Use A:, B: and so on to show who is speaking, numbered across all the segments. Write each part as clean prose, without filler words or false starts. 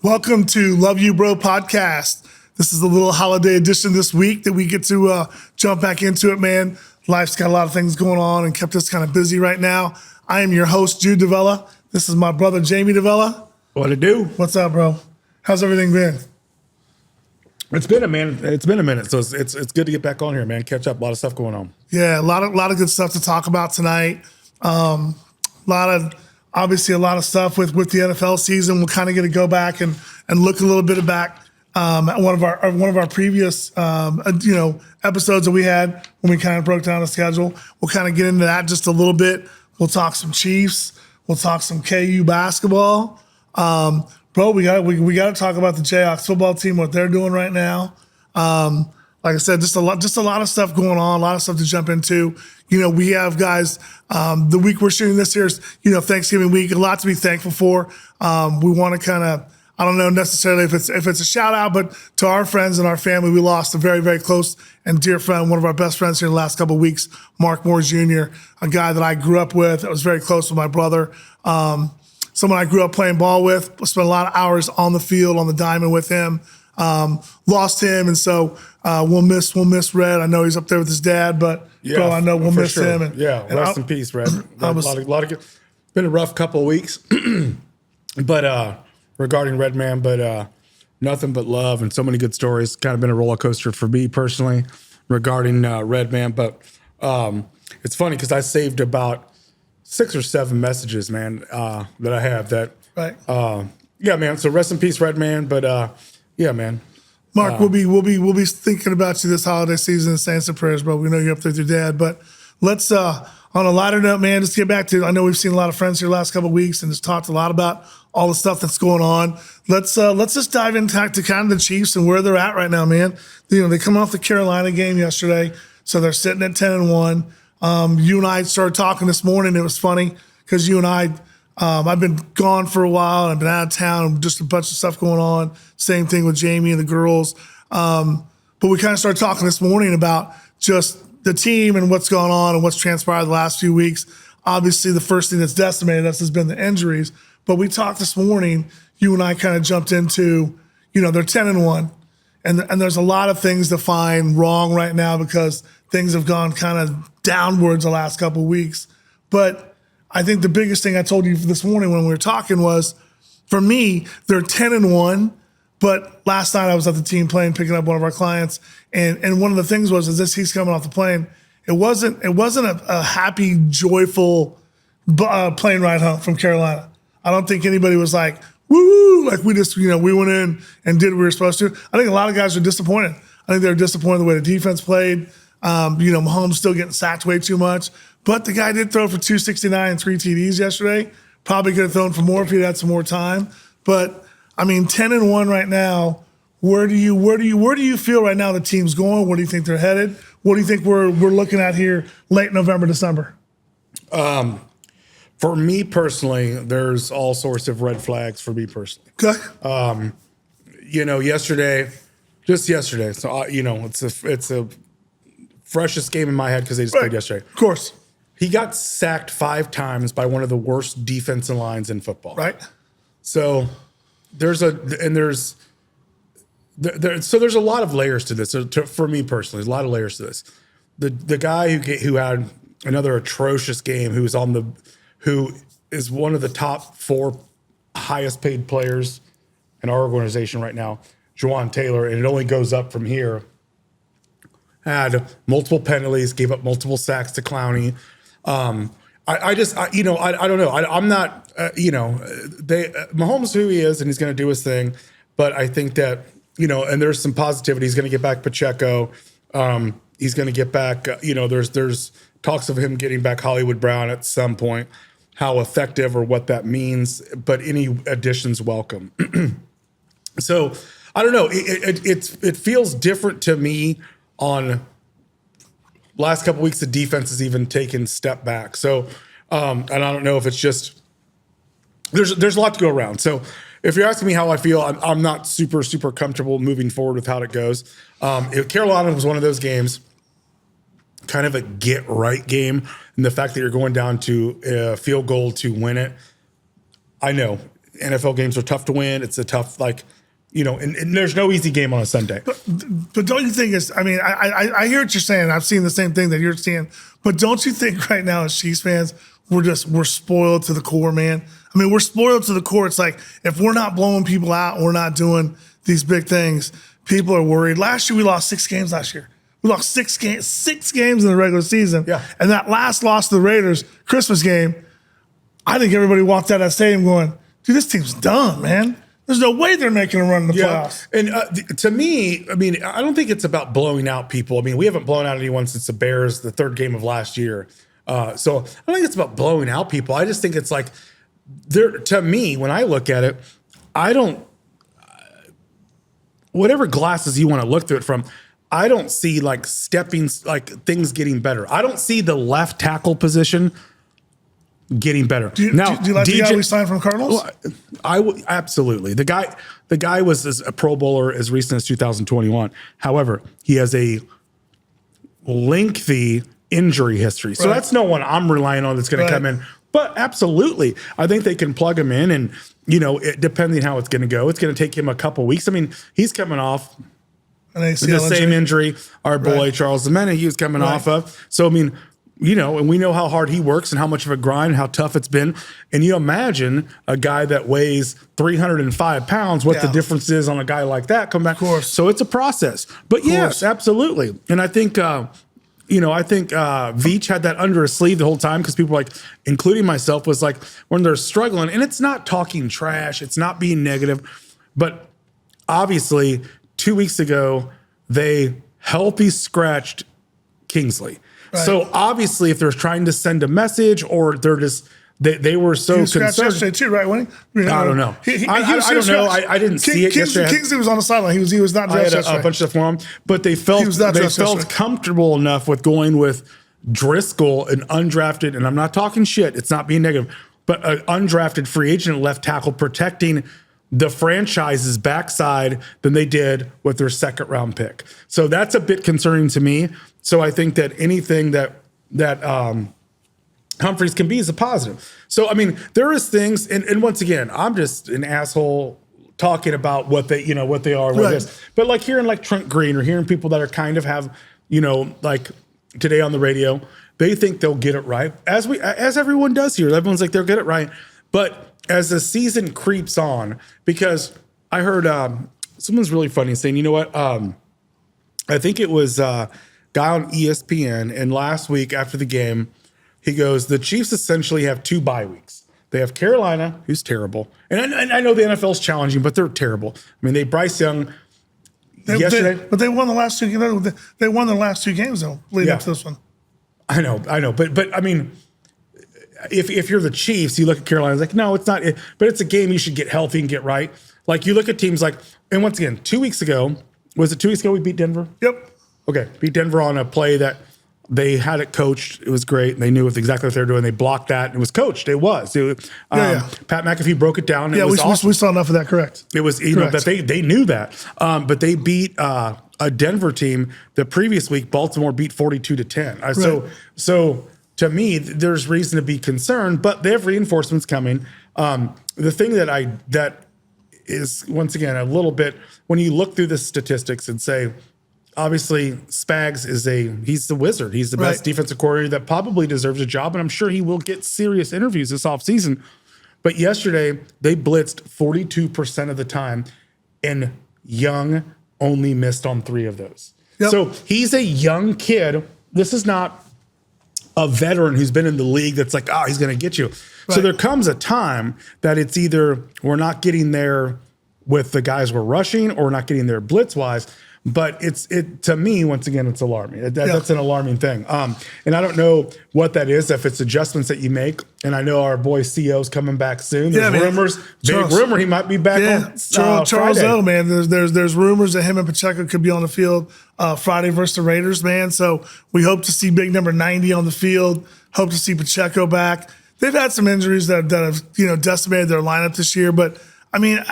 A: Welcome to Love You Bro podcast. This is a little holiday edition this week that we get to jump back into it, man. Life's got a lot of things going on and kept us kind of busy right now. I am your host, Jude Davella. This is my brother, Jamie Davella.
B: What it do?
A: What's up, bro? How's everything been?
B: It's been a minute. It's been a minute, so it's good to get back on here, man. Catch up. A lot of stuff going on.
A: Yeah, a lot of good stuff to talk about tonight. Obviously a lot of stuff with the NFL season. We'll kind of get to go back and look a little bit back at one of our previous episodes that we had when we kind of broke down the schedule. We'll kind of get into that just a little bit. We'll talk some Chiefs. We'll talk some KU basketball. Bro, we got to talk about the Jayhawks football team, what they're doing right now. Like I said, just a lot of stuff going on, a lot of stuff to jump into. We have guys. The week we're shooting this here is Thanksgiving week. A lot to be thankful for. We want to kind of, I don't know necessarily if it's a shout out, but to our friends and our family, we lost a very, very close and dear friend, one of our best friends here in the last couple of weeks, Mark Moore Jr., a guy that I grew up with, that was very close with my brother. Someone I grew up playing ball with, spent a lot of hours on the field, on the diamond with him. Lost him, and so we'll miss Red. I know he's up there with his dad, but bro, I know we'll miss him. And
B: rest in peace, Red. Been a rough couple of weeks, but regarding Red Man, but nothing but love and so many good stories. Kind of been a roller coaster for me personally regarding Red Man, but it's funny because I saved about 6 or 7 messages, man, that I have that.
A: Right.
B: Yeah, man. So rest in peace, Red Man. But yeah, man.
A: Mark, we'll be thinking about you this holiday season and saying some prayers, bro. We know you're up there with your dad, but let's on a lighter note, man. Just get back to. I know we've seen a lot of friends here the last couple of weeks and just talked a lot about all the stuff that's going on. Let's just dive into kind of the Chiefs and where they're at right now, man. They come off the Carolina game yesterday, so they're sitting at 10-1. You and I started talking this morning. It was funny because you and I. I've been gone for a while and I've been out of town and just a bunch of stuff going on. Same thing with Jamie and the girls. But we kind of started talking this morning about just the team and what's going on and what's transpired the last few weeks. Obviously, the first thing that's decimated us has been the injuries. But we talked this morning, you and I kind of jumped into, they're 10-1. And there's a lot of things to find wrong right now because things have gone kind of downwards the last couple of weeks. But I think the biggest thing I told you this morning when we were talking was, for me, they're 10-1. But last night I was at the team plane picking up one of our clients, and one of the things was as he's coming off the plane, it wasn't a happy, joyful plane ride home from Carolina. I don't think anybody was like, woo, like we just we went in and did what we were supposed to. I think a lot of guys are disappointed. I think they're disappointed the way the defense played. Mahomes still getting sacked way too much. But the guy did throw for 269 and 3 TDs yesterday. Probably could have thrown for more if he'd had some more time. But I mean, 10-1 right now. Where do you feel right now the team's going? Where do you think they're headed? What do you think we're looking at here late November, December?
B: For me personally, there's all sorts of red flags for me personally.
A: Okay.
B: Yesterday. So it's a freshest game in my head because they just played yesterday.
A: Of course.
B: He got sacked 5 times by one of the worst defensive lines in football.
A: Right.
B: So there's a lot of layers to this. For me personally, there's a lot of layers to this. The guy who had another atrocious game, who is one of the top 4 highest paid players in our organization right now, Juwan Taylor, and it only goes up from here. Had multiple penalties, gave up multiple sacks to Clowney. I don't know. I'm not, Mahomes who he is, and he's going to do his thing. But I think that, and there's some positivity. He's going to get back Pacheco. He's going to get back, there's talks of him getting back Hollywood Brown at some point. How effective or what that means, but any additions welcome. So I don't know. It feels different to me on last couple of weeks. The defense has even taken step back. So, and I don't know if it's just there's a lot to go around. So if you're asking me how I feel, I'm not super comfortable moving forward with how it goes. Carolina was one of those games, kind of a get right game, and the fact that you're going down to a field goal to win it. I know NFL games are tough to win. It's a tough, and there's no easy game on a Sunday.
A: But don't you think it's, I hear what you're saying. I've seen the same thing that you're seeing. But don't you think right now as Chiefs fans, we're spoiled to the core, man? I mean, we're spoiled to the core. It's like if we're not blowing people out, we're not doing these big things, people are worried. Last year, we lost 6 games last year. We lost 6 games in the regular season.
B: Yeah.
A: And that last loss to the Raiders, Christmas game, I think everybody walked out of that stadium going, dude, this team's done, man. There's no way they're making a run in the playoffs.
B: And to me, I don't think it's about blowing out people. I mean, we haven't blown out anyone since the Bears, the 3rd game of last year. So I don't think it's about blowing out people. I just think it's like, to me, when I look at it, whatever glasses you want to look through it from, I don't see things getting better. I don't see the left tackle position getting better.
A: Do you like the guy we signed from Cardinals?
B: Absolutely. The guy was a Pro Bowler as recent as 2021. However, he has a lengthy injury history. So that's no one I'm relying on that's going to come in. But absolutely, I think they can plug him in, and depending how it's going to go, it's going to take him a couple weeks. I mean, he's coming off the same injury our boy Charles Zemena he was coming off of. So I mean, and we know how hard he works and how much of a grind, how tough it's been. And you imagine a guy that weighs 305 pounds, what the difference is on a guy like that come back.
A: Of course.
B: So it's a process. But yes, absolutely. And I think Veach had that under his sleeve the whole time because people including myself, was like, when they're struggling, and it's not talking trash, it's not being negative, but obviously 2 weeks ago, they healthy scratched Kingsley. Right. So obviously, if they're trying to send a message or they're just they were so concerned.
A: Yesterday too, right? When
B: I don't know. I don't know. I didn't see it yesterday.
A: Kingsley was on the sideline. He was not dressed yesterday.
B: A bunch of stuff for him, but they felt comfortable enough with going with Driscoll, an undrafted, and I'm not talking shit. It's not being negative, but an undrafted free agent left tackle protecting the franchise's backside than they did with their 2nd round pick. So that's a bit concerning to me. So I think that anything that Humphreys can be is a positive. So, I mean, there is things, and once again, I'm just an asshole talking about what they are, what it is. But hearing Trent Green or hearing people that are kind of have, today on the radio, they think they'll get it right. As everyone does here. Everyone's like, they'll get it right. But as the season creeps on, because I heard someone's really funny saying, you know what? I think it was guy on ESPN, and last week after the game, he goes, the Chiefs essentially have 2 bye weeks. They have Carolina, who's terrible. And I know the NFL's challenging, but they're terrible. I mean, Bryce Young yesterday.
A: But they won the last 2 games. They won the last 2 games, though, leading up to this one.
B: I know. But I mean, if you're the Chiefs, you look at Carolina, it's like, no, it's not. But it's a game you should get healthy and get right. You look at teams and once again, 2 weeks ago, was it 2 weeks ago we beat Denver?
A: Yep.
B: Okay, beat Denver on a play that they had it coached. It was great. They knew exactly what they were doing. They blocked that. It was coached. It was. Pat McAfee broke it down. It was awesome.
A: We saw enough of that, correct.
B: It was, that they knew that. But they beat a Denver team the previous week. Baltimore beat 42-10.
A: Right.
B: So to me, there's reason to be concerned, but they have reinforcements coming. The thing that is, once again, a little bit, when you look through the statistics and say, obviously, Spags he's the wizard. He's the best defensive coordinator that probably deserves a job, and I'm sure he will get serious interviews this offseason. But yesterday, they blitzed 42% of the time, and Young only missed on 3 of those. Yep. So he's a young kid. This is not a veteran who's been in the league that's like, he's going to get you. Right. So there comes a time that it's either we're not getting there with the guys we're rushing or we're not getting there blitz-wise. But to me, once again, it's alarming. That's an alarming thing. And I don't know what that is, if it's adjustments that you make. And I know our boy CO's coming back soon. There's rumors, big rumor he might be back on
A: Charles
B: Friday.
A: O, man. There's rumors that him and Pacheco could be on the field Friday versus the Raiders, man. So we hope to see big number 90 on the field. Hope to see Pacheco back. They've had some injuries that have decimated their lineup this year. But I mean,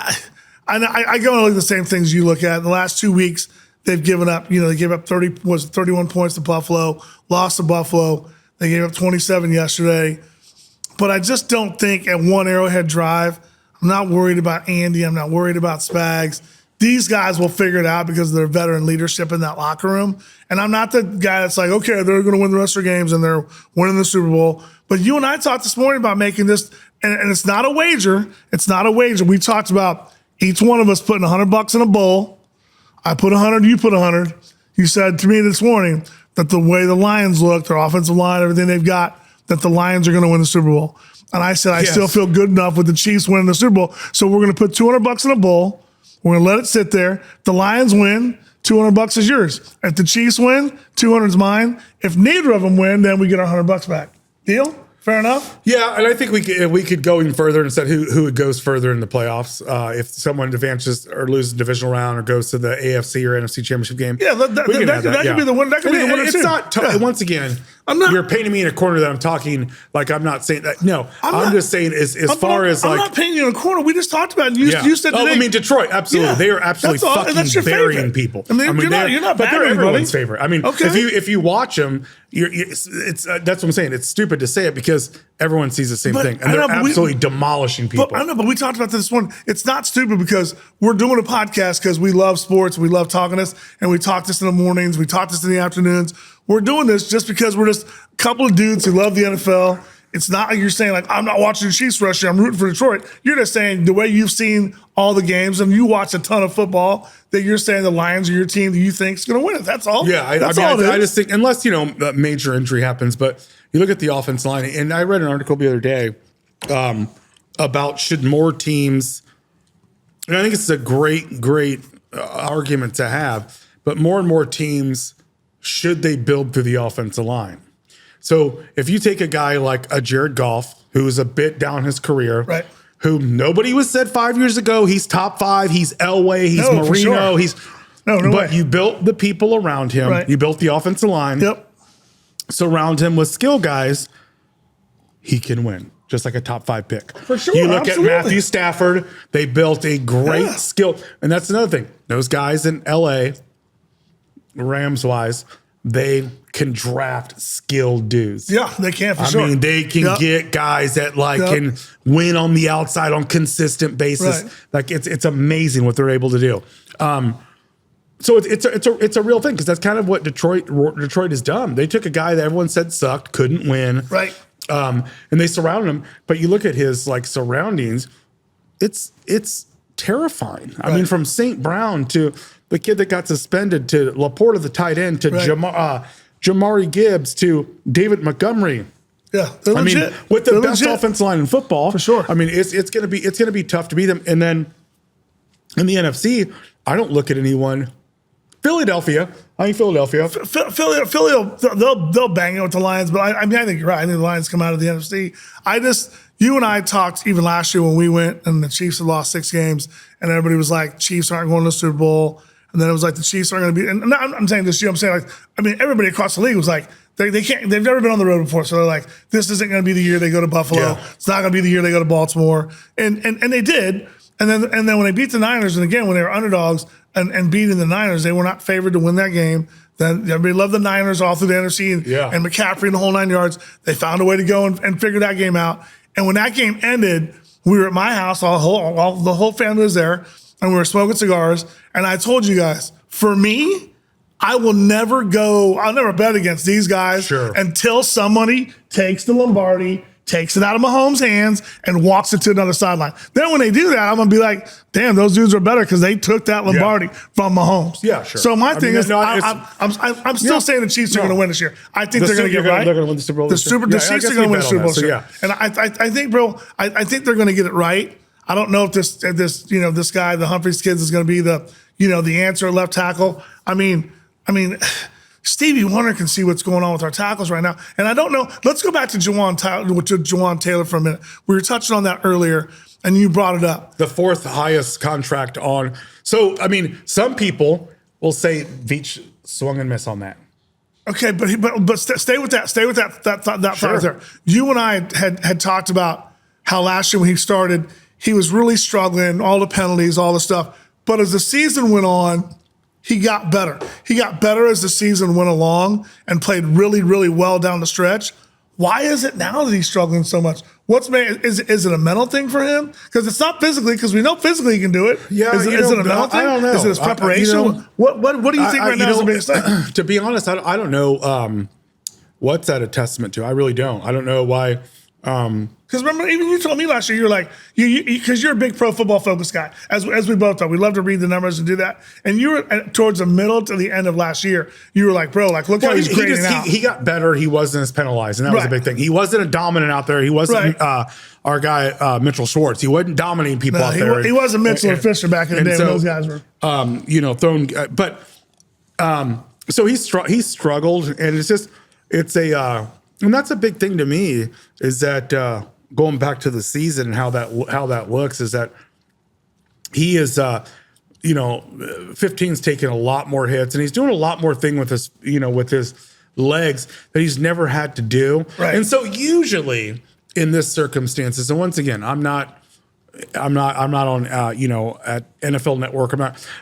A: I go and look at the same things you look at. In the last 2 weeks, they've given up, they gave up 31 points to Buffalo, lost to Buffalo. They gave up 27 yesterday. But I just don't think at one Arrowhead drive, I'm not worried about Andy. I'm not worried about Spags. These guys will figure it out because of their veteran leadership in that locker room. And I'm not the guy that's like, okay, they're going to win the rest of their games and they're winning the Super Bowl. But you and I talked this morning about making this, and it's not a wager. It's not a wager. We talked about each one of us putting $100 in a bowl. I put 100, you put 100. You said to me this morning that the way the Lions look, their offensive line, everything they've got, that the Lions are going to win the Super Bowl. And I said, I still feel good enough with the Chiefs winning the Super Bowl. So we're going to put $200 in a bowl. We're going to let it sit there. If the Lions win, $200 is yours. If the Chiefs win, 200 is mine. If neither of them win, then we get our $100 back. Deal? Fair enough?
B: Yeah, and I think we could go even further and said who goes further in the playoffs. If someone advances or loses the divisional round or goes to the AFC or NFC championship game.
A: Yeah, that could be the one. That could be the winner
B: it's
A: too.
B: Not once again. You're painting me in a corner that I'm talking like I'm not saying that. No, I'm just saying as far as
A: I'm
B: like
A: not painting you in a corner. We just talked about it. You said today.
B: I mean Detroit, absolutely.
A: Yeah,
B: They are absolutely fucking burying people.
A: I mean you're not
B: but they're everyone's favorite. I mean,
A: okay.
B: if you watch them, it's that's what I'm saying. It's stupid to say it because everyone sees the same thing, and they're absolutely demolishing people.
A: I know, but we talked about this one. It's not stupid because we're doing a podcast because we love sports, we love talking this, and we talk this in the mornings, we talk this in the afternoons. We're doing this just because we're just a couple of dudes who love the NFL. It's not like you're saying, like, I'm not watching the Chiefs rush year, I'm rooting for Detroit. You're just saying the way you've seen all the games and you watch a ton of football that you're saying the Lions are your team that you think is going to win it. That's all.
B: Yeah, I just think, unless, a major injury happens, but you look at the offense line, and I read an article the other day about should more teams, and I think it's a great argument to have, but more and more teams, should they build through the offensive line? So if you take a guy like a Jared Goff, who is a bit down his career,
A: right,
B: who nobody was said 5 years ago, he's top 5, he's Elway, he's Marino,
A: he's
B: but you built the people around him,
A: right.
B: You built the offensive line, surround him with skill guys, he can win. Just like a top 5 pick.
A: For sure.
B: You look at Matthew Stafford, they built a great skill. And that's another thing. Those guys in LA, Rams wise, they can draft skilled dudes.
A: Yeah, they can for sure.
B: I mean, they can get guys that can win on the outside on consistent basis.
A: Right.
B: Like it's amazing what they're able to do. So it's a real thing because that's kind of what Detroit has done. They took a guy that everyone said sucked, couldn't win,
A: right,
B: and they surrounded him. But you look at his surroundings, it's terrifying. Right. I mean, from St. Brown to the kid that got suspended to Laporta, the tight end, to Jamari Gibbs to David Montgomery.
A: Yeah, they're legit.
B: Mean, with the best offensive line in football,
A: for sure.
B: I mean, it's gonna be tough to beat them. And then in the NFC, I don't look at anyone. Philadelphia. I think Philadelphia.
A: Philly, they'll bang it with the Lions, but I think you're right. I think the Lions come out of the NFC. You and I talked even last year when we went and the Chiefs had lost 6 games, and everybody was like, Chiefs aren't going to the Super Bowl. And then it was like the Chiefs aren't going to be. And I'm saying this, I'm saying everybody across the league was like, they can't. They've never been on the road before, so they're like, this isn't going to be the year they go to Buffalo. Yeah. It's not going to be the year they go to Baltimore. And they did. And then when they beat the Niners, and again when they were underdogs and beating the Niners, they were not favored to win that game. Then everybody loved the Niners all through the NFC and McCaffrey and the whole 9 yards. They found a way to go and figure that game out. And when that game ended, we were at my house. The whole family was there, and we were smoking cigars. And I told you guys, for me, I'll never bet against these guys until somebody takes the Lombardi, takes it out of Mahomes' hands, and walks it to another sideline. Then when they do that, I'm going to be like, damn, those dudes are better because they took that Lombardi from Mahomes.
B: Yeah, sure.
A: So my thing is, I'm still saying the Chiefs are going to win this year. I think they're going to get right.
B: They're going to win the Super Bowl.
A: The Chiefs are going to win the Super Bowl this year. And I think, bro, I think they're going to get it right. I don't know if this guy, the Humphreys kids, is going to be the answer at left tackle. I mean, Stevie Wonder can see what's going on with our tackles right now. And I don't know. Let's go back to Jawan Taylor for a minute. We were touching on that earlier, and you brought it up.
B: The 4th highest contract on. So, I mean, some people will say Veach swung and missed on that.
A: Okay, but stay with that. Stay with that thought there. You and I had talked about how last year when he started, he was really struggling, all the penalties, all the stuff. But as the season went on, he got better. He got better as the season went along and played really, really well down the stretch. Why is it now that he's struggling so much? Is it a mental thing for him? Because it's not physically, because we know physically he can do it.
B: Yeah,
A: is it a mental thing?
B: I don't know.
A: Is it his preparation? What do you think right now is the biggest thing?
B: To be honest, I don't know what's that a testament to. I really don't. I don't know why.
A: Because remember, even you told me last year, you're like, because you're a big pro football focused guy, as we both are. We love to read the numbers and do that. And you were towards the middle to the end of last year, you were like, bro, like, look how he's grading out.
B: He got better. He wasn't as penalized, and that was a big thing. He wasn't a dominant out there. He wasn't our guy, Mitchell Schwartz. He wasn't dominating people out there.
A: He wasn't Mitchell or Fisher back in the day when those guys were.
B: Thrown. But so he struggled, and and that's a big thing to me, is that going back to the season and how that looks, is that he is 15's taking a lot more hits, and he's doing a lot more thing with his legs that he's never had to do.
A: Right.
B: And so usually in this circumstances, and once again, I'm not on at NFL Network,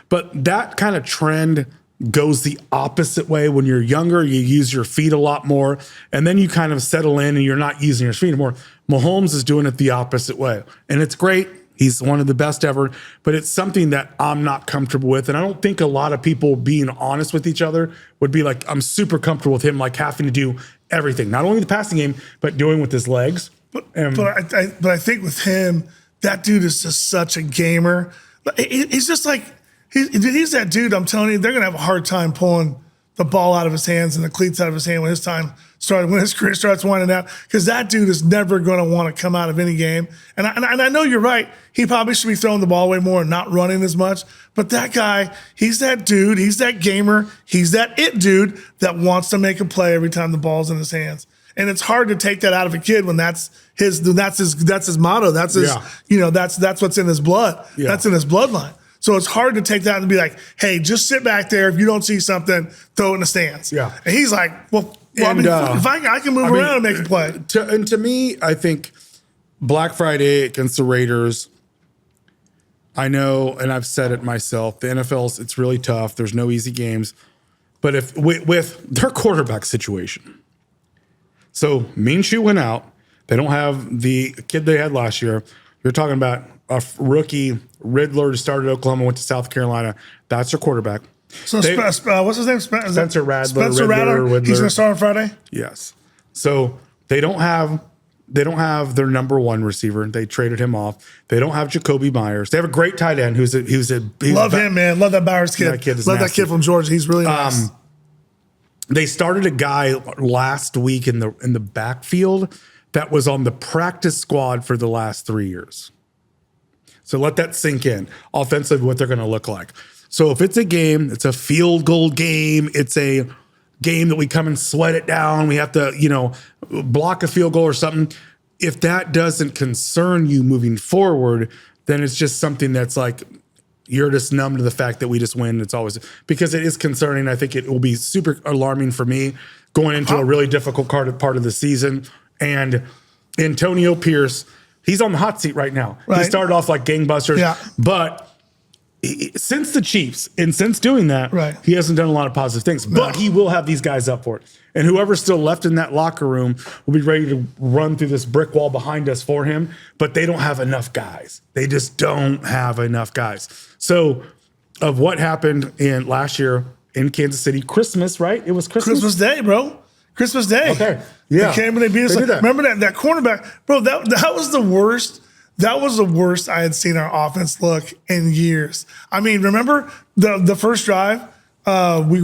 B: but that kind of trend goes the opposite way. When you're younger, you use your feet a lot more, and then you kind of settle in and you're not using your feet anymore. Mahomes is doing it the opposite way, and it's great. He's one of the best ever, but it's something that I'm not comfortable with. And I don't think a lot of people, being honest with each other, would be like, I'm super comfortable with him, like having to do everything, not only the passing game, but doing with his legs.
A: But I think with him, that dude is just such a gamer. He's just like, he's that dude. I'm telling you, they're gonna have a hard time pulling the ball out of his hands and the cleats out of his hand when his career starts winding down. Because that dude is never gonna want to come out of any game. And I know you're right. He probably should be throwing the ball way more and not running as much. But that guy, he's that dude. He's that gamer. He's that it dude that wants to make a play every time the ball's in his hands. And it's hard to take that out of a kid when that's his motto. That's his, that's what's in his blood. Yeah. That's in his bloodline. So it's hard to take that and be like, hey, just sit back there. If you don't see something, throw it in the stands. Yeah. And he's like, if I can move around and make a play.
B: To me, I think Black Friday against the Raiders, I know, and I've said it myself, the NFL's, it's really tough. There's no easy games. But if with their quarterback situation, so Minshew went out. They don't have the kid they had last year. You're talking about a rookie, Riddler, who started at Oklahoma, went to South Carolina. That's their quarterback.
A: So what's his name?
B: Spencer Rattler.
A: Spencer Rattler. He's going to start on Friday?
B: Yes. So they don't have their number one receiver. They traded him off. They don't have Jacoby Myers. They have a great tight end who's
A: love him, man. Love that Myers kid. Love that kid from Georgia. He's really nice.
B: They started a guy last week in the backfield that was on the practice squad for the last 3 years. So let that sink in. Offensively, what they're going to look like. So if it's a game, it's a field goal game. It's a game that we come and sweat it down. We have to, block a field goal or something. If that doesn't concern you moving forward, then it's just something that's like, you're just numb to the fact that we just win. It's always, because it is concerning. I think it will be super alarming for me going into a really difficult part of the season. And Antonio Pierce, he's on the hot seat right now. Right. He started off like gangbusters, but since the Chiefs and since doing that, he hasn't done a lot of positive things. But he will have these guys up for it. And whoever's still left in that locker room will be ready to run through this brick wall behind us for him. But they don't have enough guys. They just don't have enough guys. So of what happened in last year in Kansas City, Christmas, right? It was Christmas.
A: Christmas Day, bro. Christmas Day.
B: Okay. Yeah.
A: They came and they beat us. Remember that cornerback? Bro, that was the worst. That was the worst I had seen our offense look in years. I mean, remember the first drive? We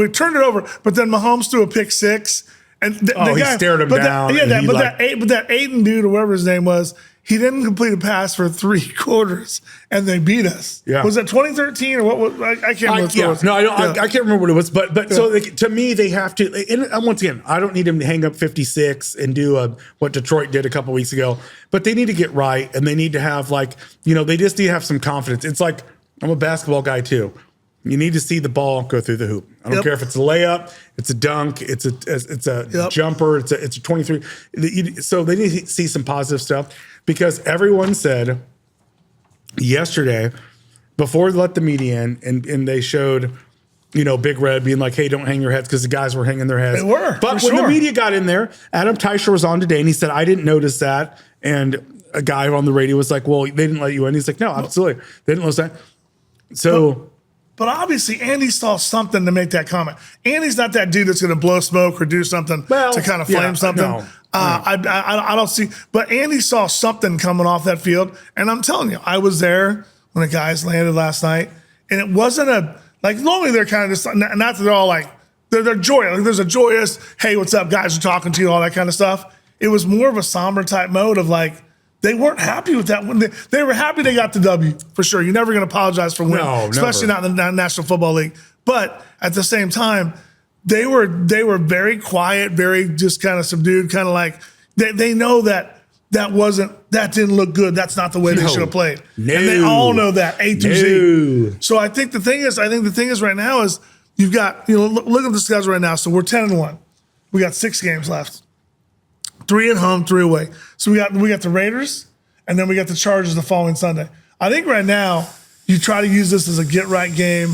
A: turned it over, but then Mahomes threw a pick six, and
B: he stared him down.
A: That Aiden dude or whatever his name was, he didn't complete a pass for 3 quarters, and they beat us. Yeah. Was that 2013 or what? I can't remember.
B: I can't remember what it was. But so to me, they have to. And once again, I don't need them to hang up 56 and do what Detroit did a couple weeks ago. But they need to get right, and they need to have they just need to have some confidence. It's like, I'm a basketball guy too. You need to see the ball go through the hoop. I don't care if it's a layup, it's a dunk, it's a jumper, it's a 23. So they need to see some positive stuff, because everyone said yesterday, before they let the media in, and they showed Big Red being like, hey, don't hang your heads, because the guys were hanging their heads.
A: They were.
B: But when the media got in there, Adam Teicher was on today and he said, I didn't notice that. And a guy on the radio was like, well, they didn't let you in. He's like, no, absolutely. They didn't notice that. So.
A: But obviously, Andy saw something to make that comment. Andy's not that dude that's going to blow smoke or do something to kind of flame something.
B: No.
A: I don't see. But Andy saw something coming off that field. And I'm telling you, I was there when the guys landed last night. And it wasn't normally they're kind of just, not that they're all like, they're joyous. Like there's a joyous, hey, what's up, guys, are talking to you, all that kind of stuff. It was more of a somber type mode of like, they weren't happy with that. When they were happy they got the W, for sure. You're never going to apologize for winning, especially not in the National Football League. But at the same time, they were very quiet, very just kind of subdued, kind of like they know that didn't look good. That's not the way they should have played. No. And they all know that, A through Z. So I think the thing is right now is you've got, look at the schedule right now. So we're 10-1. We got 6 games left. 3 at home, 3 away. So we got the Raiders, and then we got the Chargers the following Sunday. I think right now you try to use this as a get right game.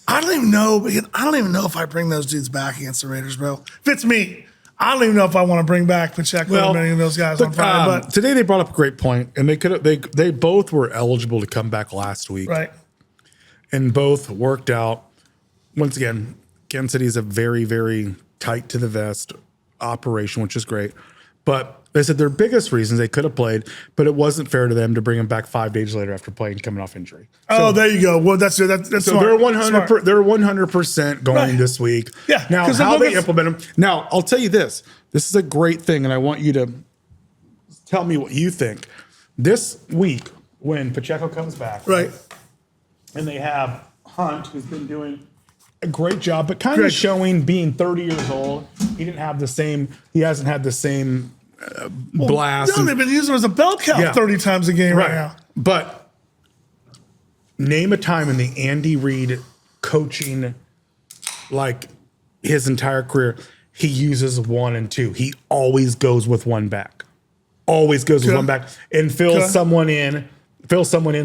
A: I don't even know if I bring those dudes back against the Raiders, bro. If it's me, I don't even know if I want to bring back Pacheco or any of those guys on Friday. But
B: today they brought up a great point, and they both were eligible to come back last week,
A: right?
B: And both worked out. Once again, Kansas City is a very, very tight to the vest operation, which is great. But they said their biggest reasons they could have played, but it wasn't fair to them to bring them back 5 days later after playing, coming off injury.
A: So, there you go. Well, that's so
B: smart. They're 100% going this week.
A: Yeah.
B: Now, how they implement them. Now, I'll tell you this. This is a great thing, and I want you to tell me what you think. This week, when Pacheco comes back,
A: right,
B: and they have Hunt, who's been doing a great job, but kind of showing being 30 years old. He hasn't had the same blast.
A: No, they've been using him as a bell cow 30 times a game right now.
B: But name a time in the Andy Reid coaching, like his entire career, he uses 1 and 2. He always goes with one back. Always goes with one back and fills someone in,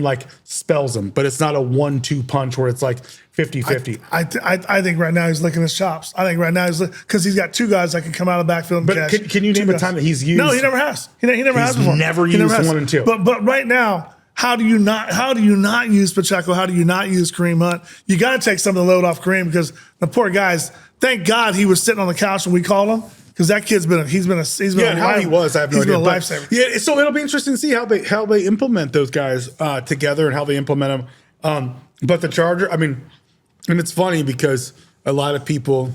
B: like spells them. But it's not a 1-2 punch where it's like 50-50.
A: I think right now he's licking his chops. I think right now because he's got 2 guys that can come out of the backfield and
B: catch. But can you name a time that he's used?
A: No, he never has. He never has before.
B: Never used 1 and 2.
A: But right now, how do you not use Pacheco? How do you not use Kareem Hunt? You got to take some of the load off Kareem because the poor guys. Thank God he was sitting on the couch when we called him. Because that kid's been
B: how he was, I have no idea.
A: He's been a lifesaver.
B: Yeah, so it'll be interesting to see how they implement those guys together and how they implement them. But the Charger, I mean, and it's funny because a lot of people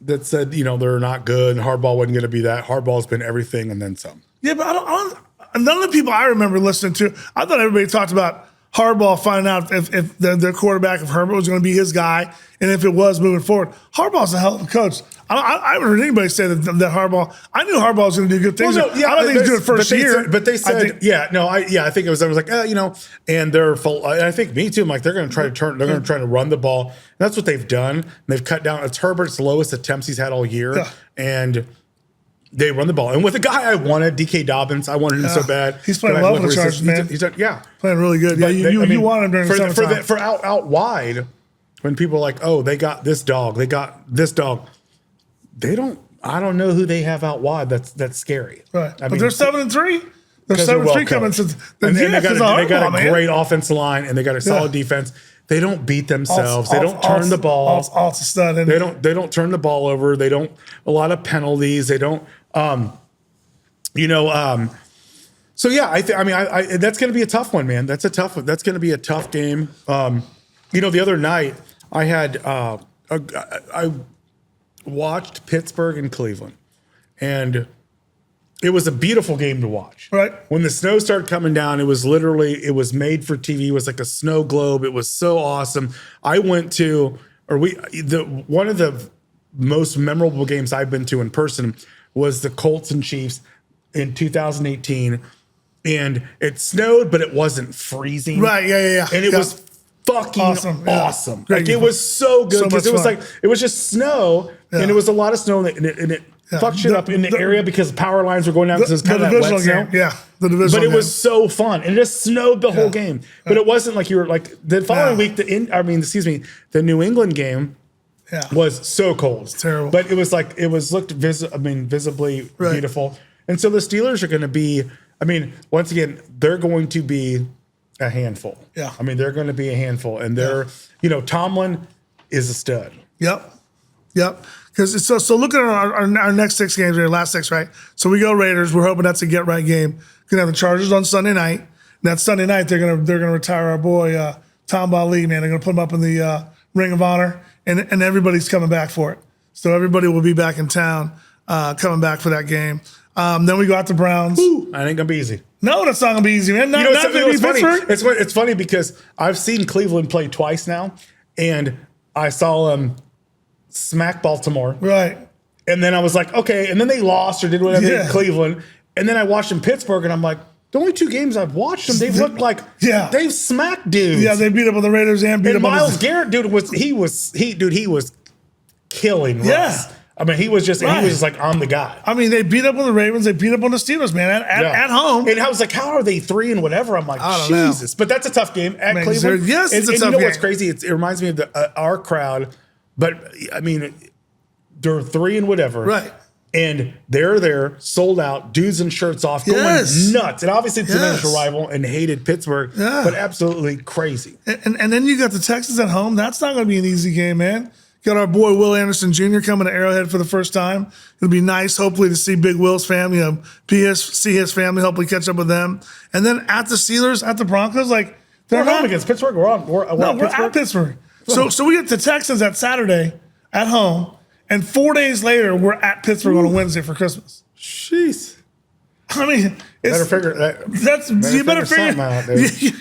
B: that said they're not good and Harbaugh wasn't going to be that. Harbaugh's been everything and then some.
A: Yeah, but I don't. None of the people I remember listening to, I thought everybody talked about Harbaugh finding out if their quarterback, if Herbert was going to be his guy, and if it was moving forward. Harbaugh's a hell of a coach. I haven't heard anybody say that Harbaugh. I knew Harbaugh was going to do good things. Well, no, I don't think he's doing first year.
B: But they said, I think it was. I was like, and they're full. And I think me too. I'm like, they're going to try to turn. They're going to try to run the ball. And that's what they've done. And they've cut down. It's Herbert's lowest attempts he's had all year, and they run the ball. And with a guy I wanted, DK Dobbins, I wanted him so bad.
A: He's playing well in the Chargers, man.
B: He's
A: playing really good. Yeah, you wanted him during the summertime.
B: For out wide, when people are like, oh, they got this dog. They got this dog. They don't. I don't know who they have out wide. That's scary.
A: Right. But they're 7-3. They're 7-3 coming since.
B: And they got a great offensive line and they got a solid defense. They don't beat themselves. They don't turn the ball.
A: Alt's a stud.
B: They don't turn the ball over. They don't. A lot of penalties. They don't. So yeah, I that's going to be a tough one, man. That's going to be a tough game. The other night I had I watched Pittsburgh and Cleveland, and it was a beautiful game to watch.
A: Right.
B: When the snow started coming down, it was made for TV. It was like a snow globe. It was so awesome. I went to, one of the most memorable games I've been to in person was the Colts and Chiefs in 2018. And it snowed, but it wasn't freezing.
A: Right. Yeah.
B: And it was fucking awesome.
A: Yeah.
B: Like it was so good because it was just snow and it was a lot of snow and fucked shit up in the area because power lines were going down because it's kind of that wet
A: divisional
B: game.
A: game. Yeah, the divisional
B: But it
A: game.
B: was so fun, and it just snowed the whole game. But it wasn't like you were like the following week. The New England game was so cold,
A: terrible.
B: But it was like looked visibly beautiful. And so the Steelers are going to be. I mean, once again, they're going to be a handful.
A: Yeah.
B: I mean, they're going to be a handful, and they're Tomlin is a stud.
A: Yep. Because so look at our next 6 games, our last 6, right? So we go Raiders. We're hoping that's a get right game. Gonna have the Chargers on Sunday night. And that Sunday night they're gonna retire our boy Tom Bali, man. They're gonna put him up in the Ring of Honor, and everybody's coming back for it. So everybody will be back in town coming back for that game. Then we go out to Browns.
B: That ain't gonna be easy.
A: No, that's not gonna be easy, man.
B: It's funny. It's funny because I've seen Cleveland play twice now, and I saw them smack Baltimore.
A: Right.
B: And then I was like, okay. And then they lost or did whatever in Cleveland. And then I watched them Pittsburgh, and I'm like, the only 2 games I've watched them, they've looked like they've smacked dudes.
A: Yeah, they beat up on the Raiders and beat up on
B: Myles Garrett, dude, was killing Russ.
A: Yeah.
B: I mean, he was just like, I'm the guy.
A: I mean, they beat up on the Ravens. They beat up on the Steelers, man, at home.
B: And I was like, how are they 3 and whatever? I'm like, Jesus. But that's a tough game at Cleveland.
A: Yes, it's a tough game.
B: You know what's crazy? It reminds me of our crowd. But, I mean, they're 3 and whatever.
A: Right.
B: And they're there, sold out, dudes in shirts off, going nuts. And obviously it's a divisional rival and hated Pittsburgh, but absolutely crazy.
A: And then you got the Texans at home. That's not going to be an easy game, man. Got our boy Will Anderson Jr. coming to Arrowhead for the first time. It'll be nice, hopefully, to see Big Will's family, see his family, hopefully catch up with them. And then at the Steelers, at the Broncos, like
B: they're home against Pittsburgh. We're
A: at Pittsburgh. So we get the Texans at Saturday at home, and 4 days later we're at Pittsburgh on a Wednesday for Christmas.
B: Jeez.
A: I mean,
B: better figure that.
A: You better figure
B: out, dude.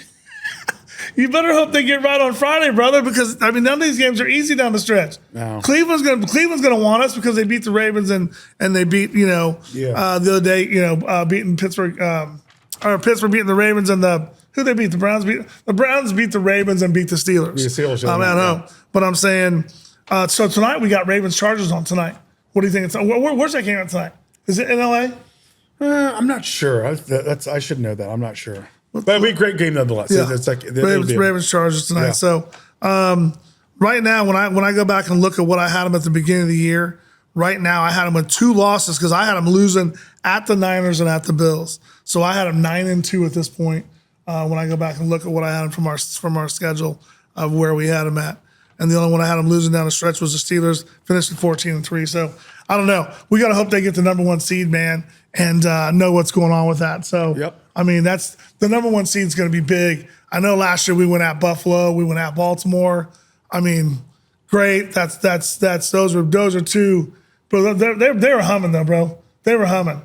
A: You better hope they get right on Friday, brother, because I mean none of these games are easy down the stretch.
B: No.
A: Cleveland's gonna want us because they beat the Ravens and they beat the other day beating Pittsburgh or Pittsburgh beating the Ravens and who they beat the Browns beat the Ravens and beat the Steelers. I'm at home, but I'm saying so tonight we got Ravens Chargers on tonight. What do you think? Where's that game at tonight? Is it in LA?
B: I'm not sure. I should know that. I'm not sure. But it'll be a great game nonetheless.
A: Yeah.
B: It's like
A: Ravens Chargers tonight. Yeah. So right now, when I go back and look at what I had them at the beginning of the year, right now I had them with 2 losses because I had them losing at the Niners and at the Bills. So I had them 9-2 at this point. When I go back and look at what I had them from our schedule of where we had them at, and the only one I had them losing down the stretch was the Steelers, finished at 14-3. So I don't know. We got to hope they get the number 1 seed, man, and know what's going on with that. So I mean, that's the number 1 seed is going to be big. I know last year we went at Buffalo, we went at Baltimore. I mean, great. Those are 2. Bro, they were humming though, bro. They were humming.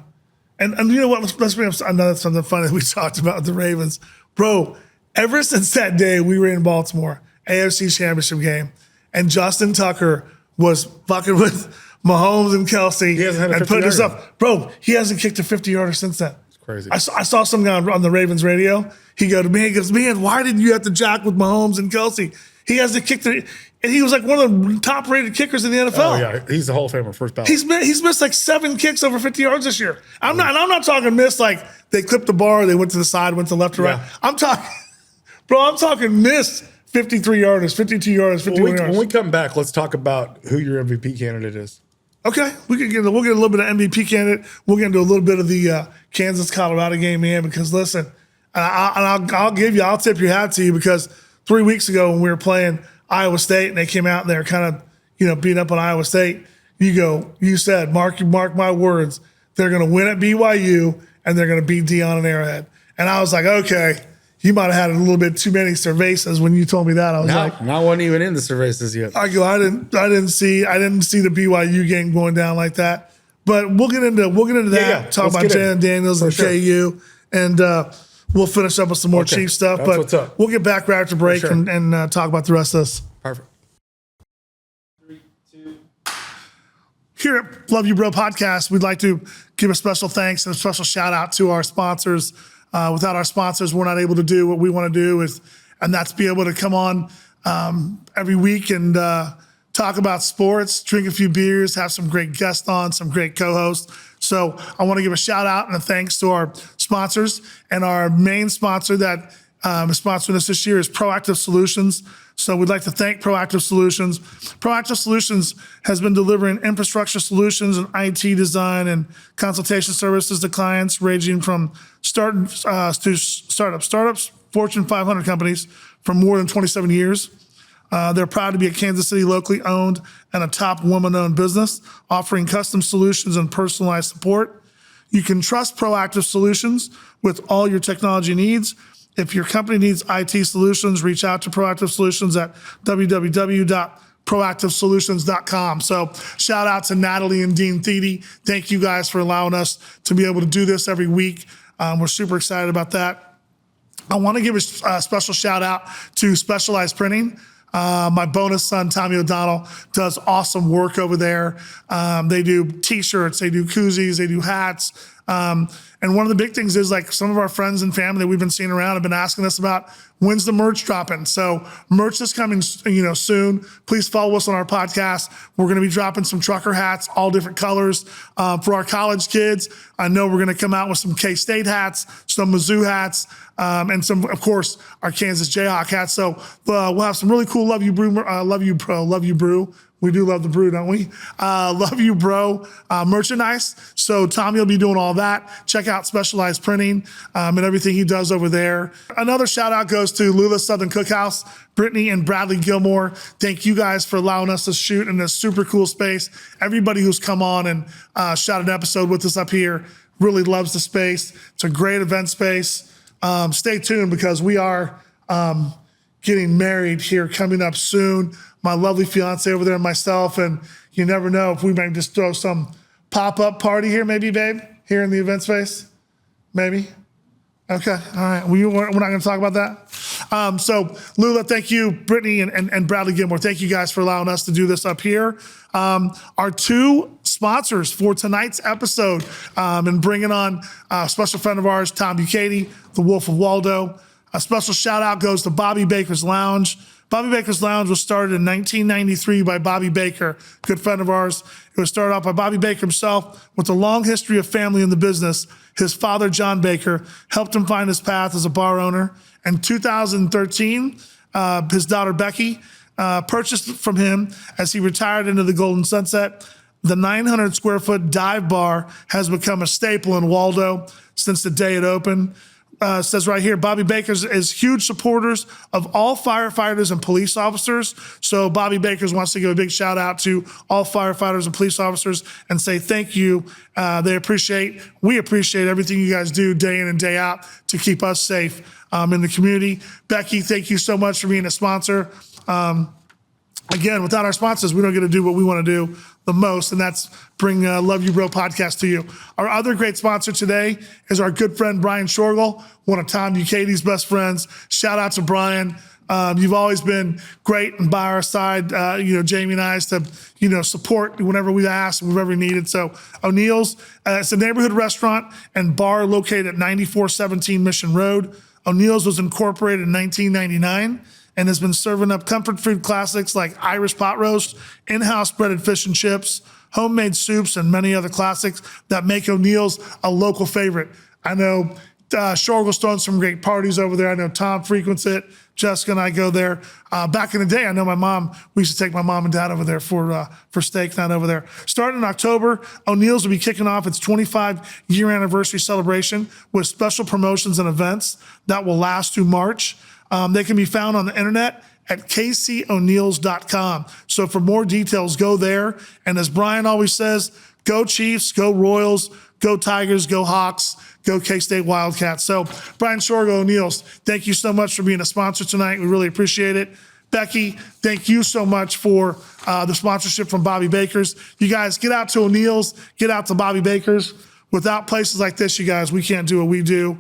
A: And you know what? Let's bring up another something funny that we talked about with the Ravens, bro. Ever since that day we were in Baltimore, AFC Championship game, and Justin Tucker was fucking with Mahomes and Kelsey and putting us up, bro. He hasn't kicked a 50-yarder since then.
B: Crazy.
A: I saw some guy on the Ravens radio. He goes, man, why did you have to jack with Mahomes and Kelsey? He hasn't kicked it. And he was like one of the top-rated kickers in the NFL.
B: Oh, yeah. He's the Hall of Famer, first ballot.
A: He's missed like 7 kicks over 50 yards this year. I'm not talking missed like they clipped the bar, they went to the side, went to left to right. I'm talking missed 53-yarders, 52-yarders, 51 yards.
B: When we come back, let's talk about who your MVP candidate is.
A: Okay, we'll get a little bit of MVP candidate. We'll get into a little bit of the Kansas-Colorado game, man, because listen, I'll tip your hat to you because 3 weeks ago when we were playing Iowa State and they came out and they were kind of beating up on Iowa State, you said, mark my words, they're going to win at BYU and they're going to beat Deion and Arrowhead. And I was like, okay, you might have had a little bit too many cervezas when you told me that. I was like,
B: I wasn't even in the cervezas yet.
A: I didn't see the BYU game going down like that. But we'll get into that.
B: Yeah.
A: Talk about Jalen Daniels and KU, and we'll finish up with some more Chief stuff.
B: That's what's up.
A: We'll get back right after break and talk about the rest of this.
B: Perfect.
A: 3, 2. Here at Love You Bro Podcast, we'd like to give a special thanks and a special shout out to our sponsors. Without our sponsors, we're not able to do what we want to do, and that's be able to come on every week and talk about sports, drink a few beers, have some great guests on, some great co-hosts. So I want to give a shout out and a thanks to our sponsors, and our main sponsor that is sponsoring us this year is Proactive Solutions. So we'd like to thank Proactive Solutions. Proactive Solutions has been delivering infrastructure solutions and IT design and consultation services to clients ranging from startups, Fortune 500 companies for more than 27 years. They're proud to be a Kansas City locally owned and a top woman-owned business, offering custom solutions and personalized support. You can trust Proactive Solutions with all your technology needs. If your company needs IT solutions, reach out to Proactive Solutions at www.proactivesolutions.com. So shout out to Natalie and Dean Thede. Thank you guys for allowing us to be able to do this every week. We're super excited about that. I want to give a special shout out to Specialized Printing. My bonus son, Tommy O'Donnell, does awesome work over there. They do t-shirts, they do koozies, they do hats. And one of the big things is, like, some of our friends and family that we've been seeing around have been asking us about when's the merch dropping. So merch is coming, soon. Please follow us on our podcast. We're going to be dropping some trucker hats, all different colors. For our college kids, I know we're going to come out with some K-State hats, some Mizzou hats, and some, of course, our Kansas Jayhawk hats. So we'll have some really cool Love You Brew, Love You Pro, Love You Brew. We do love the brew, don't we? Love You Bro merchandise. So Tommy will be doing all that. Check out Specialized Printing and everything he does over there. Another shout out goes to Lula Southern Cookhouse, Brittany and Bradley Gilmore. Thank you guys for allowing us to shoot in this super cool space. Everybody who's come on and shot an episode with us up here really loves the space. It's a great event space. Stay tuned, because we are getting married here coming up soon. My lovely fiance over there and myself, and you never know if we might just throw some pop-up party here, maybe, babe, here in the event space, maybe. Okay, all right. We're not going to talk about that. So Lula, thank you. Brittany and Bradley Gilmore, thank you guys for allowing us to do this up here. Our two sponsors for tonight's episode, and bringing on a special friend of ours, Tom Bucati, the Wolf of Waldo. A special shout out goes to Bobby Baker's Lounge. Bobby Baker's Lounge was started in 1993 by Bobby Baker, good friend of ours. It was started off by Bobby Baker himself with a long history of family in the business. His father, John Baker, helped him find his path as a bar owner. In 2013, his daughter, Becky, purchased from him as he retired into the Golden Sunset. The 900 square foot dive bar has become a staple in Waldo since the day it opened. Says right here, Bobby Baker's is huge supporters of all firefighters and police officers. So Bobby Baker's wants to give a big shout out to all firefighters and police officers and say thank you. We appreciate everything you guys do day in and day out to keep us safe in the community. Becky, thank you so much for being a sponsor. Again, without our sponsors, we don't get to do what we want to do the most, and that's bring Love You Bro podcast to you. Our other great sponsor today is our good friend Brian Shorgle, one of Tom Bucati's best friends. Shout out to Brian. You've always been great and by our side, Jamie and I, to, support whenever we've asked, whenever we needed. So O'Neill's, it's a neighborhood restaurant and bar located at 9417 Mission Road. O'Neill's was incorporated in 1999. And has been serving up comfort food classics like Irish pot roast, in-house breaded fish and chips, homemade soups, and many other classics that make O'Neill's a local favorite. I know Shorgle's throwing some great parties over there. I know Tom frequents it. Jessica and I go there. Back in the day, I know we used to take my mom and dad over there for steak night over there. Starting in October, O'Neill's will be kicking off its 25-year anniversary celebration with special promotions and events that will last through March. They can be found on the internet at kconeils.com. So for more details, go there. And as Brian always says, go Chiefs, go Royals, go Tigers, go Hawks, go K-State Wildcats. So Brian Shorgle, O'Neill's, thank you so much for being a sponsor tonight. We really appreciate it. Becky, thank you so much for the sponsorship from Bobby Baker's. You guys, get out to O'Neill's, get out to Bobby Baker's. Without places like this, you guys, we can't do what we do.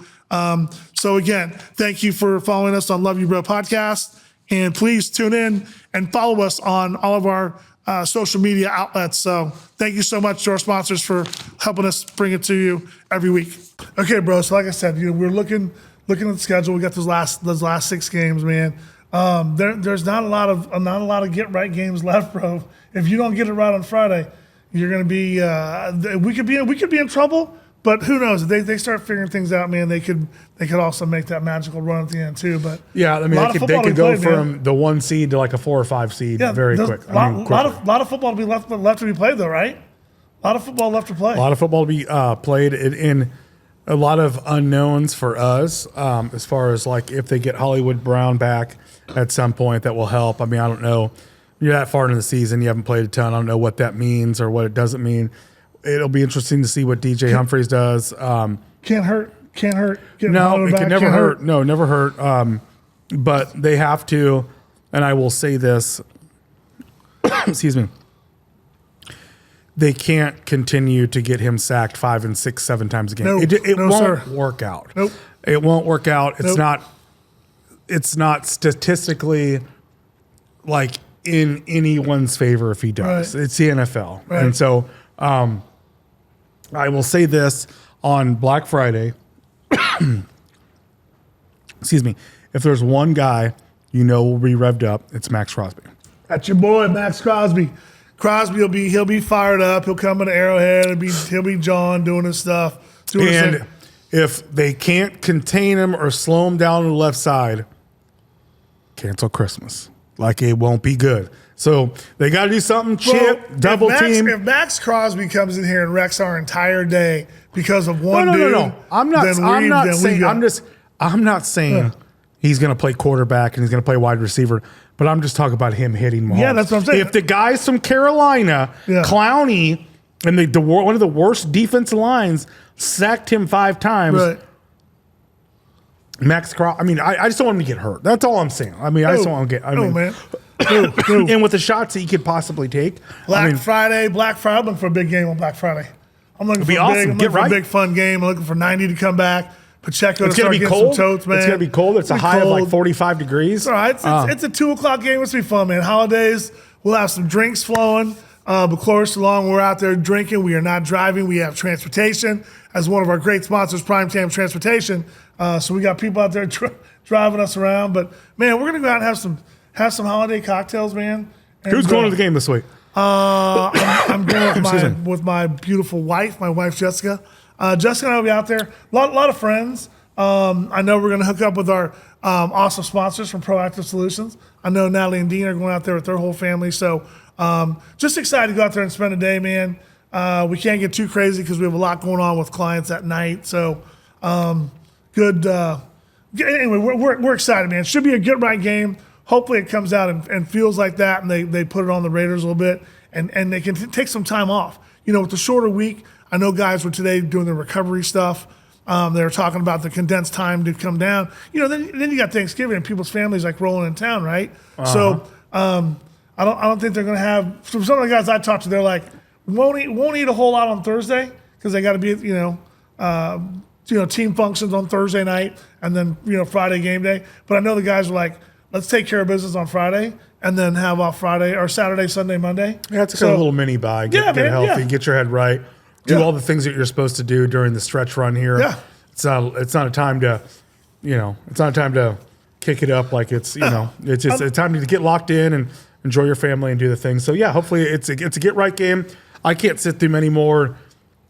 A: So again, thank you for following us on Love You Bro podcast, and please tune in and follow us on all of our social media outlets. So thank you so much to our sponsors for helping us bring it to you every week. Okay, bro. So like I said, we're looking at the schedule. We got those last 6 games, man. There's not a lot of get right games left, bro. If you don't get it right on Friday, you're going to be. We could be in trouble. But who knows? If they start figuring things out, man, they could also make that magical run at the end too. But
B: yeah, I mean, they could go from the 1 seed to like a 4 or 5 seed very quick.
A: A lot of football to be left to be played though, right? A lot of football left to play.
B: A lot of football to be played in a lot of unknowns for us as far as like if they get Hollywood Brown back at some point, that will help. I mean, I don't know. You're that far into the season, you haven't played a ton. I don't know what that means or what it doesn't mean. It'll be interesting to see what DJ Humphries does.
A: Can't hurt.
B: No, it can never hurt. No, never hurt. But they have to, and I will say this, excuse me, they can't continue to get him sacked 5 and 6, 7 times a game.
A: Nope.
B: It
A: No,
B: won't
A: sir.
B: work out.
A: Nope.
B: It won't work out.
A: Nope.
B: It's not statistically like in anyone's favor if he does.
A: Right.
B: It's the NFL.
A: Right.
B: And so I will say this on Black Friday. Excuse me. If there's one guy will be revved up, it's Max Crosby.
A: That's your boy, Max Crosby. Crosby he'll be fired up. He'll come into Arrowhead. He'll be John doing his stuff.
B: And if they can't contain him or slow him down on the left side, cancel Christmas. Like it won't be good. So they got to do something. Chip, double team.
A: If Max Crosby comes in here and wrecks our entire day because of one dude,
B: no. I'm not saying he's going to play quarterback and he's going to play wide receiver, but I'm just talking about him hitting Mahomes.
A: Yeah, that's what I'm saying.
B: If the guys from Carolina, Clowney, and one of the worst defensive lines sacked him 5 times.
A: Right.
B: Max Crosby. I mean, I just don't want him to get hurt. That's all I'm saying. I mean, I just don't want him to get.
A: Man.
B: And with the shots that he could possibly take,
A: Black Friday. I'm looking for a big game on Black Friday. I'm looking for a big fun game. I'm looking for 90 to come back. Pacheco
B: it's
A: to
B: going
A: start
B: to be
A: getting
B: cold.
A: some totes, man.
B: It's going to be cold. It's a high of like 45 degrees.
A: All right. It's a 2:00 game. It's going to be fun, man. Holidays. We'll have some drinks flowing. But close along, we're out there drinking. We are not driving. We have transportation as one of our great sponsors, Primetime Transportation. So we got people out there driving us around. But man, we're gonna go out and have some holiday cocktails, man. And
B: who's going to the game this week?
A: I'm going with my beautiful wife, Jessica. Jessica and I will be out there. A lot of friends. I know we're gonna hook up with our awesome sponsors from Proactive Solutions. I know Natalie and Dean are going out there with their whole family. So just excited to go out there and spend a day, man. We can't get too crazy because we have a lot going on with clients at night. So good. Anyway, we're excited, man. It should be a good right game. Hopefully it comes out and feels like that, and they put it on the Raiders a little bit, and they can take some time off. With the shorter week, I know guys were today doing the recovery stuff. They were talking about the condensed time to come down. Then you got Thanksgiving and people's families like rolling in town, right? Uh-huh. So I don't think they're going to have. Some of the guys I talked to, they're like won't eat a whole lot on Thursday because they got to be team functions on Thursday night and then Friday game day. But I know the guys are like, let's take care of business on Friday and then have off Friday or Saturday, Sunday, Monday.
B: Yeah, it's a little mini buy. Get healthy, get your head right, do all the things that you're supposed to do during the stretch run here.
A: Yeah.
B: It's not a time to, it's not a time to kick it up like it's, it's just a time to get locked in and enjoy your family and do the things. So yeah, hopefully it's a get right game. I can't sit through many more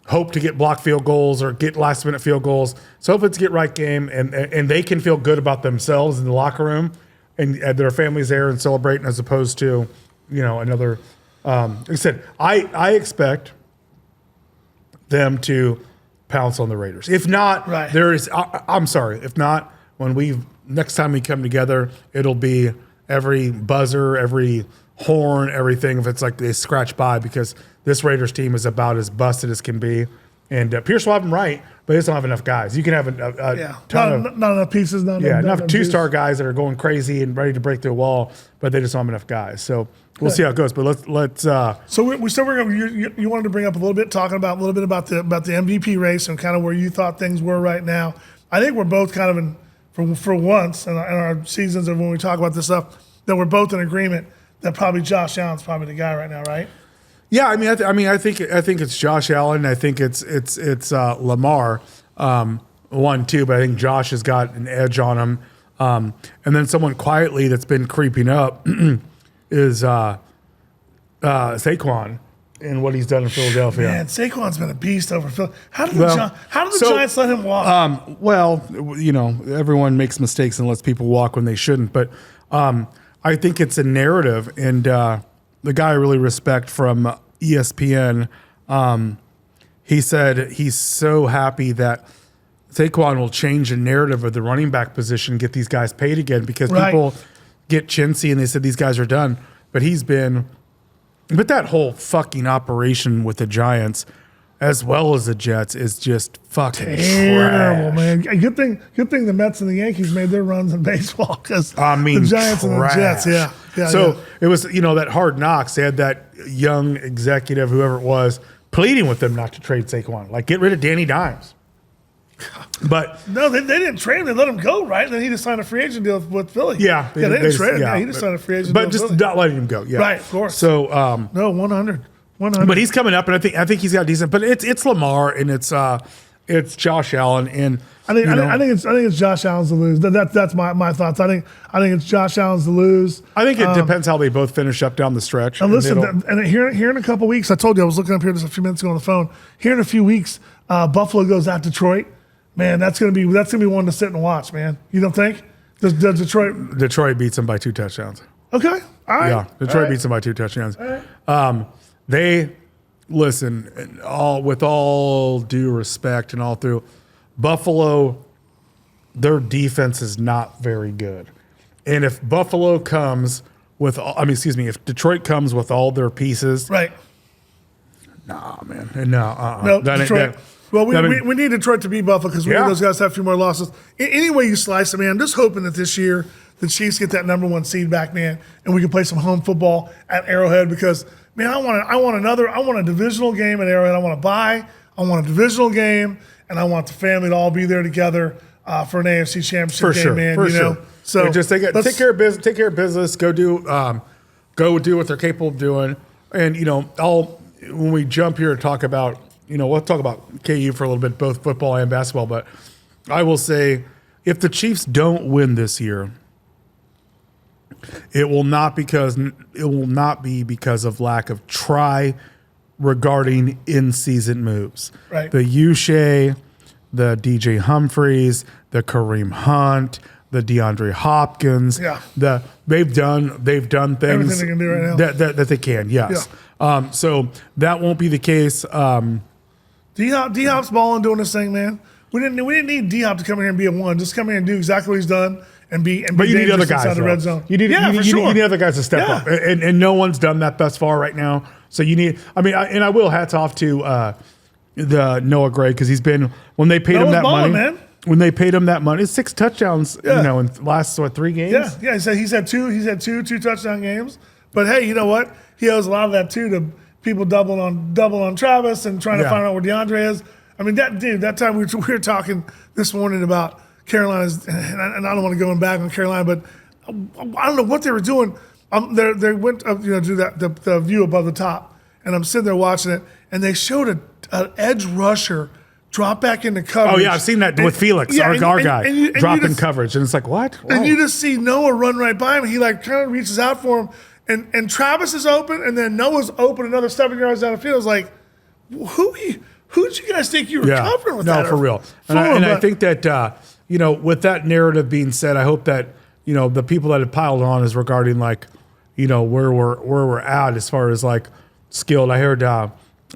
B: hope to get block field goals or get last minute field goals. So hopefully it's a get right game and they can feel good about themselves in the locker room and their families there and celebrating as opposed to, another, like I said, I expect them to pounce on the Raiders. If not,
A: right.
B: I'm sorry. If not, next time we come together, it'll be every buzzer, every horn, everything. If it's like they scratch by because this Raiders team is about as busted as can be. And Pierce will have them right, but they just don't have enough guys. You can have a ton of
A: not enough pieces, not
B: enough 2-star guys that are going crazy and ready to break through a wall, but they just don't have enough guys. So we'll see how it goes. But let's.
A: So we still were going. You wanted to bring up a little bit about the MVP race and kind of where you thought things were right now. I think we're both kind of for once in our seasons of when we talk about this stuff that we're both in agreement that probably Josh Allen's probably the guy right now, right?
B: Yeah, I think it's Josh Allen. I think it's Lamar 1-2, but I think Josh has got an edge on him. And then someone quietly that's been creeping up is Saquon and what he's done in Philadelphia.
A: Man, Saquon's been a beast over Phil. How did the Giants let him walk?
B: Well, everyone makes mistakes and lets people walk when they shouldn't. But I think it's a narrative. And the guy I really respect from ESPN, he said he's so happy that Saquon will change the narrative of the running back position, get these guys paid again, because people get chintzy and they said these guys are done. But that whole fucking operation with the Giants, as well as the Jets, is just fucking
A: terrible,
B: trash.
A: Man. Good thing the Mets and the Yankees made their runs in baseball, because the Giants and the Jets,
B: it was, that Hard Knocks. They had that young executive, whoever it was, pleading with them not to trade Saquon, like get rid of Danny Dimes. But
A: no, they didn't trade him. They let him go, right? And then he just signed a free agent deal with Philly.
B: Yeah,
A: they didn't trade him. Yeah, he just signed a free agent deal.
B: But just not letting him go. Yeah,
A: right, of course.
B: So
A: no, 100.
B: But he's coming up, and I think he's got decent. But it's Lamar and it's Josh Allen, and
A: I think it's Josh Allen's to lose. That's my thoughts. I think it's Josh Allen's to lose.
B: I think it depends how they both finish up down the stretch.
A: And listen, here in a couple weeks, I told you I was looking up here just a few minutes ago on the phone. Here in a few weeks, Buffalo goes at Detroit. Man, that's gonna be one to sit and watch, man. You don't think? Does
B: Detroit beats them by 2 touchdowns.
A: Okay, all right.
B: Yeah, Detroit beats them by 2 touchdowns.
A: All right.
B: They listen, with all due respect and all through, Buffalo, their defense is not very good. And if Buffalo comes with, if Detroit comes with all their pieces,
A: right?
B: Nah, man, no,
A: no, Detroit. We need Detroit to beat Buffalo, because we need those guys to have a few more losses. Any way you slice it, man, I'm just hoping that this year the Chiefs get that #1 seed back, man, and we can play some home football at Arrowhead, because, man, I want a divisional game at Arrowhead. I want a divisional game, and I want the family to all be there together for an AFC Championship game, man.
B: For sure.
A: So
B: just take care of business. Take care of business. Go do what they're capable of doing. And when we jump here to talk about, we'll talk about KU for a little bit, both football and basketball. But I will say, if the Chiefs don't win this year, it will not be because of lack of try regarding in-season moves.
A: Right.
B: The Uche, the DJ Humphreys, the Kareem Hunt, the DeAndre Hopkins.
A: Yeah.
B: They've done things
A: everything they can do right now.
B: that they can. Yes. Yeah. So that won't be the case.
A: D-Hop's balling, doing this thing, man. We didn't need D-Hop to come in here and be a one. Just come in and do exactly what he's done and be
B: but you need other
A: dangerous
B: guys
A: inside the red zone.
B: You need other guys to step up, and no one's done that thus far right now. So you need. I will hats off to the Noah Gray, because he's been, when they paid him that money. Man. When they paid him that money, 6 touchdowns. In the last 3 games.
A: Yeah. He's had two touchdown games. But hey, you know what? He owes a lot of that too to people double on Travis and trying to find out where DeAndre is. I mean, that time we were talking this morning about Carolina's, and I don't want to go back on Carolina, but I don't know what they were doing. They went up, do the view above the top, and I'm sitting there watching it, and they showed an edge rusher drop back into coverage.
B: Oh yeah, I've seen that with Felix, our guy, drop in coverage, and it's like, what? Whoa.
A: And you just see Noah run right by him. He kind of reaches out for him, and Travis is open, and then Noah's open another 7 yards down the field. It's like, who did you guys think you were covering with that?
B: No, for real. I think that with that narrative being said, I hope that the people that have piled on is regarding where we're at as far as skilled. I heard the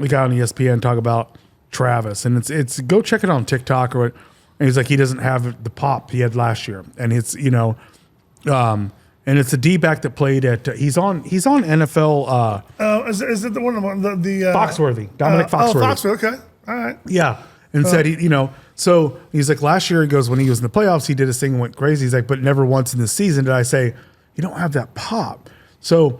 B: guy on ESPN talk about Travis, and it's go check it on TikTok and he's like, he doesn't have the pop he had last year, and it's and it's a D-back that played at he's on NFL.
A: Is it the one the
B: Foxworthy, Dominic Foxworthy?
A: Oh, Foxworthy, okay, all right.
B: Yeah, and said so he's like, last year he goes, when he was in the playoffs, he did his thing and went crazy. He's like, but never once in the season did I say you don't have that pop. So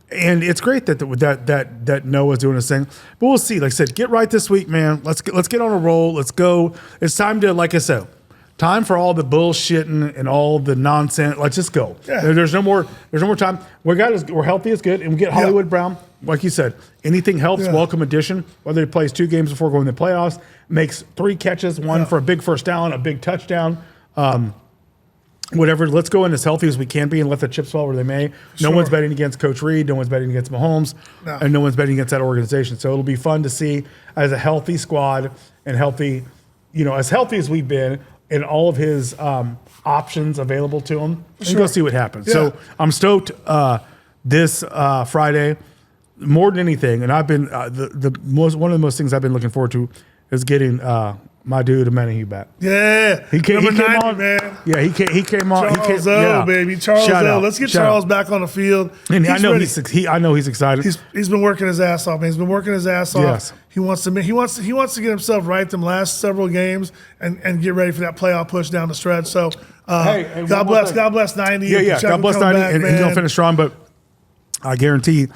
B: and it's great that Noah's doing his thing, but we'll see. Like I said, get right this week, man. Let's get on a roll. Let's go. It's time to, like I said, time for all the bullshitting and all the nonsense. Let's just go.
A: Yeah.
B: There's no more time. We're healthy is good, and we get Hollywood Brown. Like you said, anything helps. Welcome addition. Whether he plays 2 games before going to the playoffs, makes 3 catches, 1 for a big first down, a big touchdown. whatever. Let's go in as healthy as we can be and let the chips fall where they may. No one's betting against Coach Reed. No one's betting against Mahomes.
A: No.
B: And no one's betting against that organization. So it'll be fun to see as a healthy squad and healthy, as healthy as we've been and all of his options available to him. And go see what happens.
A: Yeah.
B: So I'm stoked this Friday more than anything. And I've been one of the most things I've been looking forward to is getting my dude Amenahue back.
A: Yeah,
B: he came
A: 90,
B: on,
A: man.
B: Yeah, he came on.
A: Charles baby, Charles O. Let's get Charles back on the field.
B: And I know he's excited.
A: He's been working his ass off, man. He's been working his ass off.
B: Yes.
A: He wants to get himself right them last several games and get ready for that playoff push down the stretch. So God bless 90.
B: Yeah. God bless 90, and he's gonna finish strong. But I guarantee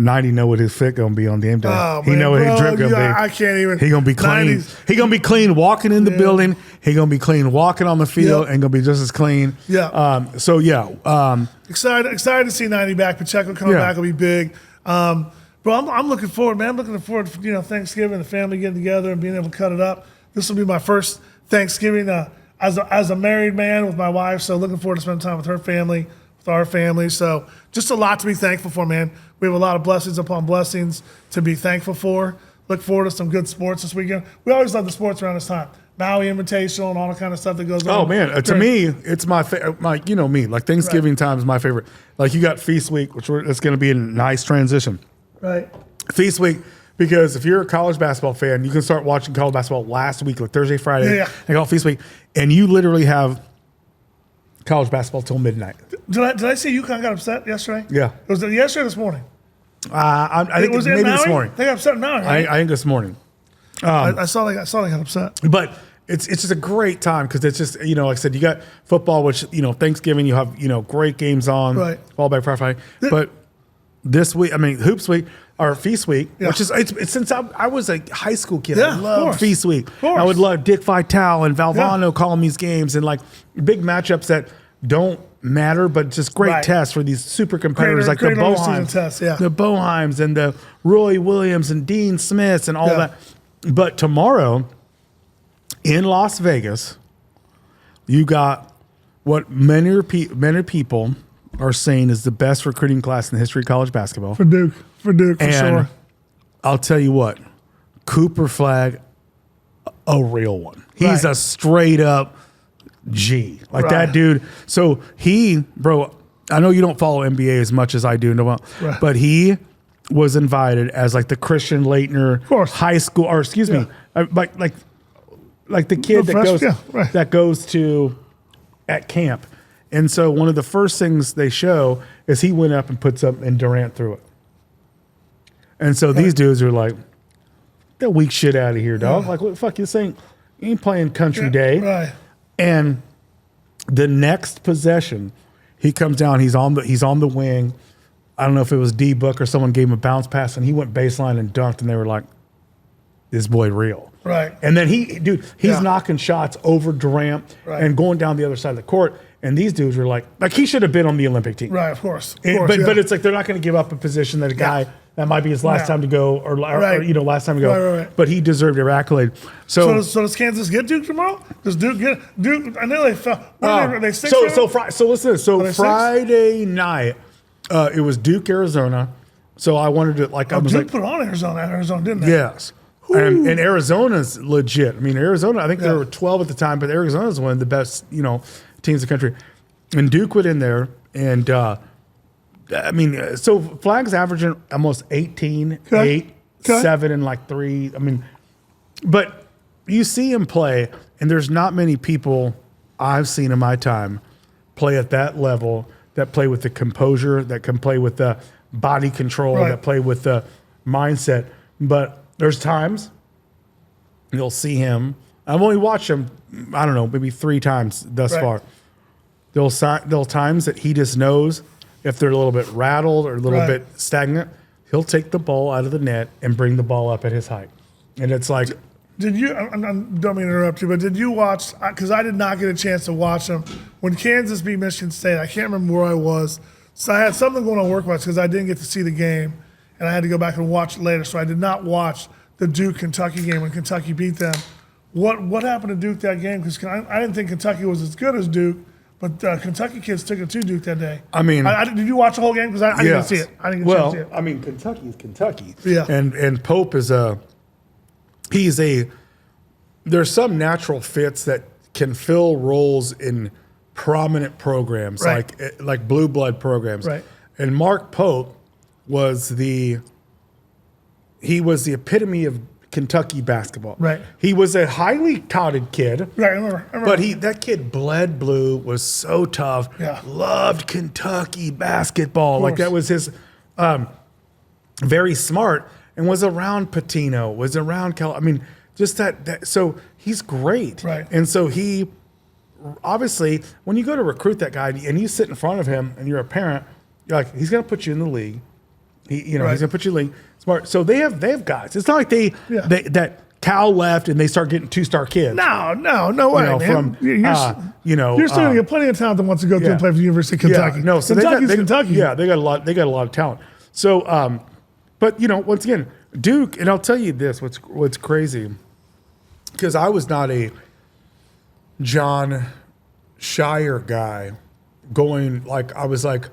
B: 90 know what his fit gonna be on game day.
A: Oh,
B: he know what his drip gonna be.
A: I can't even.
B: He gonna be clean. He gonna be clean walking in the building. He gonna be clean walking on the field and gonna be just as clean.
A: Yeah. Excited to see 90 back. Pacheco coming back will be big. Bro, I'm looking forward, man. I'm looking forward to Thanksgiving, the family getting together and being able to cut it up. This will be my first Thanksgiving as a married man with my wife. So looking forward to spending time with her family, with our family. So just a lot to be thankful for, man. We have a lot of blessings upon blessings to be thankful for. Look forward to some good sports this weekend. We always love the sports around this time. Maui Invitational and all the kind of stuff that goes on.
B: Oh man, to me, it's my me. Like Thanksgiving time is my favorite. Like you got Feast Week, it's going to be a nice transition.
A: Right.
B: Feast Week, because if you're a college basketball fan, you can start watching college basketball last week, like Thursday, Friday, and call Feast Week, and you literally have college basketball till midnight.
A: Did I see UConn got upset yesterday?
B: Yeah.
A: Was it yesterday or this morning?
B: I think
A: was
B: maybe
A: Maui?
B: this morning.
A: They got upset in Maui, right?
B: I think this morning.
A: I saw they got upset.
B: But it's just a great time because it's just, like I said, you got football, which, Thanksgiving, you have, great games on.
A: Right.
B: Fall back Friday. But this week, Hoops Week, or Feast Week, which is, it's since I was a high school kid. I loved Feast Week. I would love Dick Vitale and Valvano calling these games and like big matchups that don't matter, but just great tests for these super competitors like the Boheims, the Boheims and the Roy Williams and Dean Smiths and all that. But tomorrow in Las Vegas, you got what many people are saying is the best recruiting class in the history of college basketball.
A: For Duke, for sure.
B: I'll tell you what, Cooper Flagg, a real one. He's a straight up G. Like that dude. So bro, I know you don't follow NBA as much as I do, but he was invited as like the Christian Laettner high school, or excuse me, like the kid that goes to at camp. And so one of the first things they show is he went up and put something and Durant threw it. And so these dudes are like, that weak shit out of here, dog. Like, what the fuck you saying? You ain't playing country day.
A: Right.
B: And the next possession, he comes down, he's on the wing. I don't know if it was D Book or someone gave him a bounce pass and he went baseline and dunked and they were like, this boy real.
A: Right.
B: And then he's knocking shots over Durant and going down the other side of the court. And these dudes were like he should have been on the Olympic team.
A: Right, of course.
B: But it's like they're not going to give up a position that a guy that might be his last time to go or last time to go. Right. But he deserved every accolade. So
A: does Kansas get Duke tomorrow? Does Duke get Duke? I know they fell. They six.
B: So listen. So Friday night, it was Duke, Arizona. So I wanted to
A: Duke put on Arizona, didn't they?
B: Yes. And Arizona's legit. Arizona, I think they were 12 at the time, but Arizona's one of the best, teams in the country. And Duke went in there, and so Flagg's averaging almost 18, 8, 7, and like 3. But you see him play, and there's not many people I've seen in my time play at that level that play with the composure, that can play with the body control, that play with the mindset. But there's times you'll see him. I've only watched him, I don't know, maybe 3 times thus far. There'll times that he just knows if they're a little bit rattled or a little bit stagnant, he'll take the ball out of the net and bring the ball up at his height. And it's like...
A: Did you, I don't mean to interrupt you, but did you watch, because I did not get a chance to watch him, when Kansas beat Michigan State, I can't remember where I was. So I had something going on work-wise because I didn't get to see the game, and I had to go back and watch it later. So I did not watch the Duke-Kentucky game when Kentucky beat them. What happened to Duke that game? Because I didn't think Kentucky was as good as Duke, But Kentucky kids took it to Duke that day.
B: I mean,
A: did you watch the whole game? Because I didn't see it. I didn't get to see it.
B: I mean, Kentucky is Kentucky.
A: Yeah.
B: And Pope is there's some natural fits that can fill roles in prominent programs,
A: Right.
B: like blue blood programs.
A: Right.
B: And Mark Pope was the epitome of Kentucky basketball.
A: Right.
B: He was a highly touted kid.
A: Right, I remember.
B: But that kid bled blue, was so tough,
A: Yeah.
B: loved Kentucky basketball. Like that was his very smart, and was around Patino, was around Cal. I mean, just that so he's great.
A: Right.
B: And so he obviously, when you go to recruit that guy and you sit in front of him and you're a parent, you're like, he's gonna put you in the league. He's gonna put you in the league. Smart. So they have guys. It's not like that Cal left and they start getting 2-star kids.
A: No way, man. You're still gonna get plenty of talent that wants to go through and play for the University of Kentucky.
B: Yeah, no, so
A: Kentucky's Kentucky.
B: Yeah, they got a lot of talent. So, but once again, Duke, and I'll tell you this: what's crazy, because I was not a John Shire guy, I was like,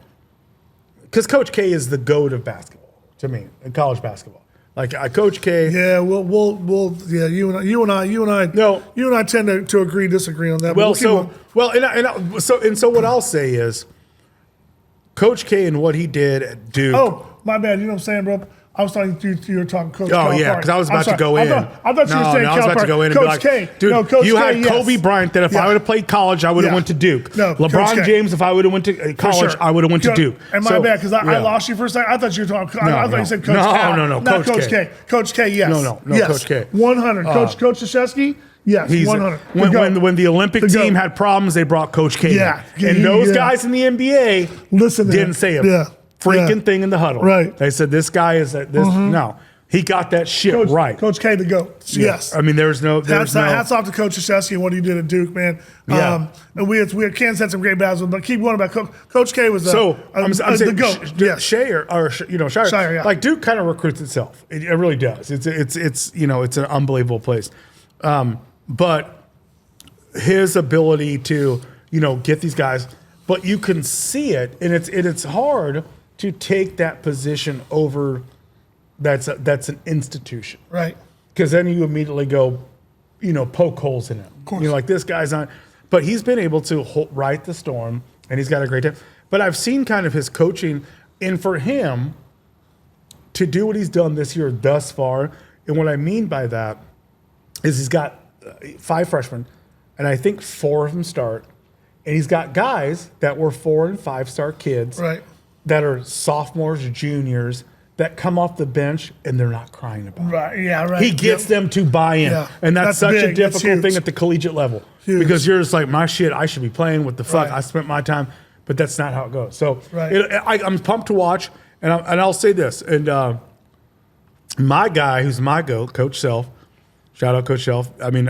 B: because Coach K is the GOAT of basketball to me in college basketball. Like Coach K.
A: Yeah, we'll you and I tend to agree, disagree on that.
B: So what I'll say is, Coach K and what he did at Duke.
A: Oh, my bad. You know what I'm saying, bro? I was talking to you were talking Coach
B: Oh, yeah, because I was about to go in.
A: I thought you were saying
B: I was about to go in and be like,
A: K.
B: dude,
A: No, Coach
B: you
A: K,
B: had
A: yes.
B: Kobe Bryant that if I would have played college, I would have went to Duke.
A: No, Coach
B: LeBron
A: K.
B: James, if I would have went to college,
A: Sure.
B: I would have went to Duke.
A: And my bad, because I lost you for a second. I thought you were talking. I thought you said Coach K.
B: No,
A: Not Coach K. Coach K, yes.
B: No,
A: yes.
B: Coach K.
A: 100. Coach Krzyzewski, yes, 100.
B: When the Olympic team had problems, they brought Coach K.
A: Yeah.
B: And those guys in the NBA didn't say a freaking thing in the huddle.
A: Right.
B: They said, this guy is this. No. He got that shit right.
A: Coach K, the GOAT. Yes.
B: I mean, hats
A: off to Coach Krzyzewski and what he did at Duke, man.
B: Yeah.
A: And Kansas had some great battles, but keep going about Coach K was
B: I'm
A: the GOAT.
B: Yes. Shire,
A: Shire, yeah.
B: Like Duke kind of recruits itself. It really does. It's an unbelievable place. But his ability to get these guys, but you can see it, and it's hard to take that position over. That's an institution,
A: right?
B: Because then you immediately go, poke holes in it.
A: Of course.
B: Like this guy's not, but he's been able to right the storm, and he's got a great time. But I've seen kind of his coaching, and for him to do what he's done this year thus far, and what I mean by that is he's got 5 freshmen, and I think 4 of them start, and he's got guys that were 4- and 5-star kids,
A: right,
B: that are sophomores, juniors, that come off the bench and they're not crying about it.
A: Right, yeah, right.
B: He gets them to buy in.
A: Yeah.
B: And that's such
A: big.
B: a difficult thing at the collegiate level.
A: Huge.
B: Because you're just like, my shit, I should be playing. What the fuck?
A: Right.
B: I spent my time. But that's not how it goes. So
A: right.
B: I'm pumped to watch. And I'll say this. And my guy, who's my GOAT, Coach Self, shout out Coach Self. I mean,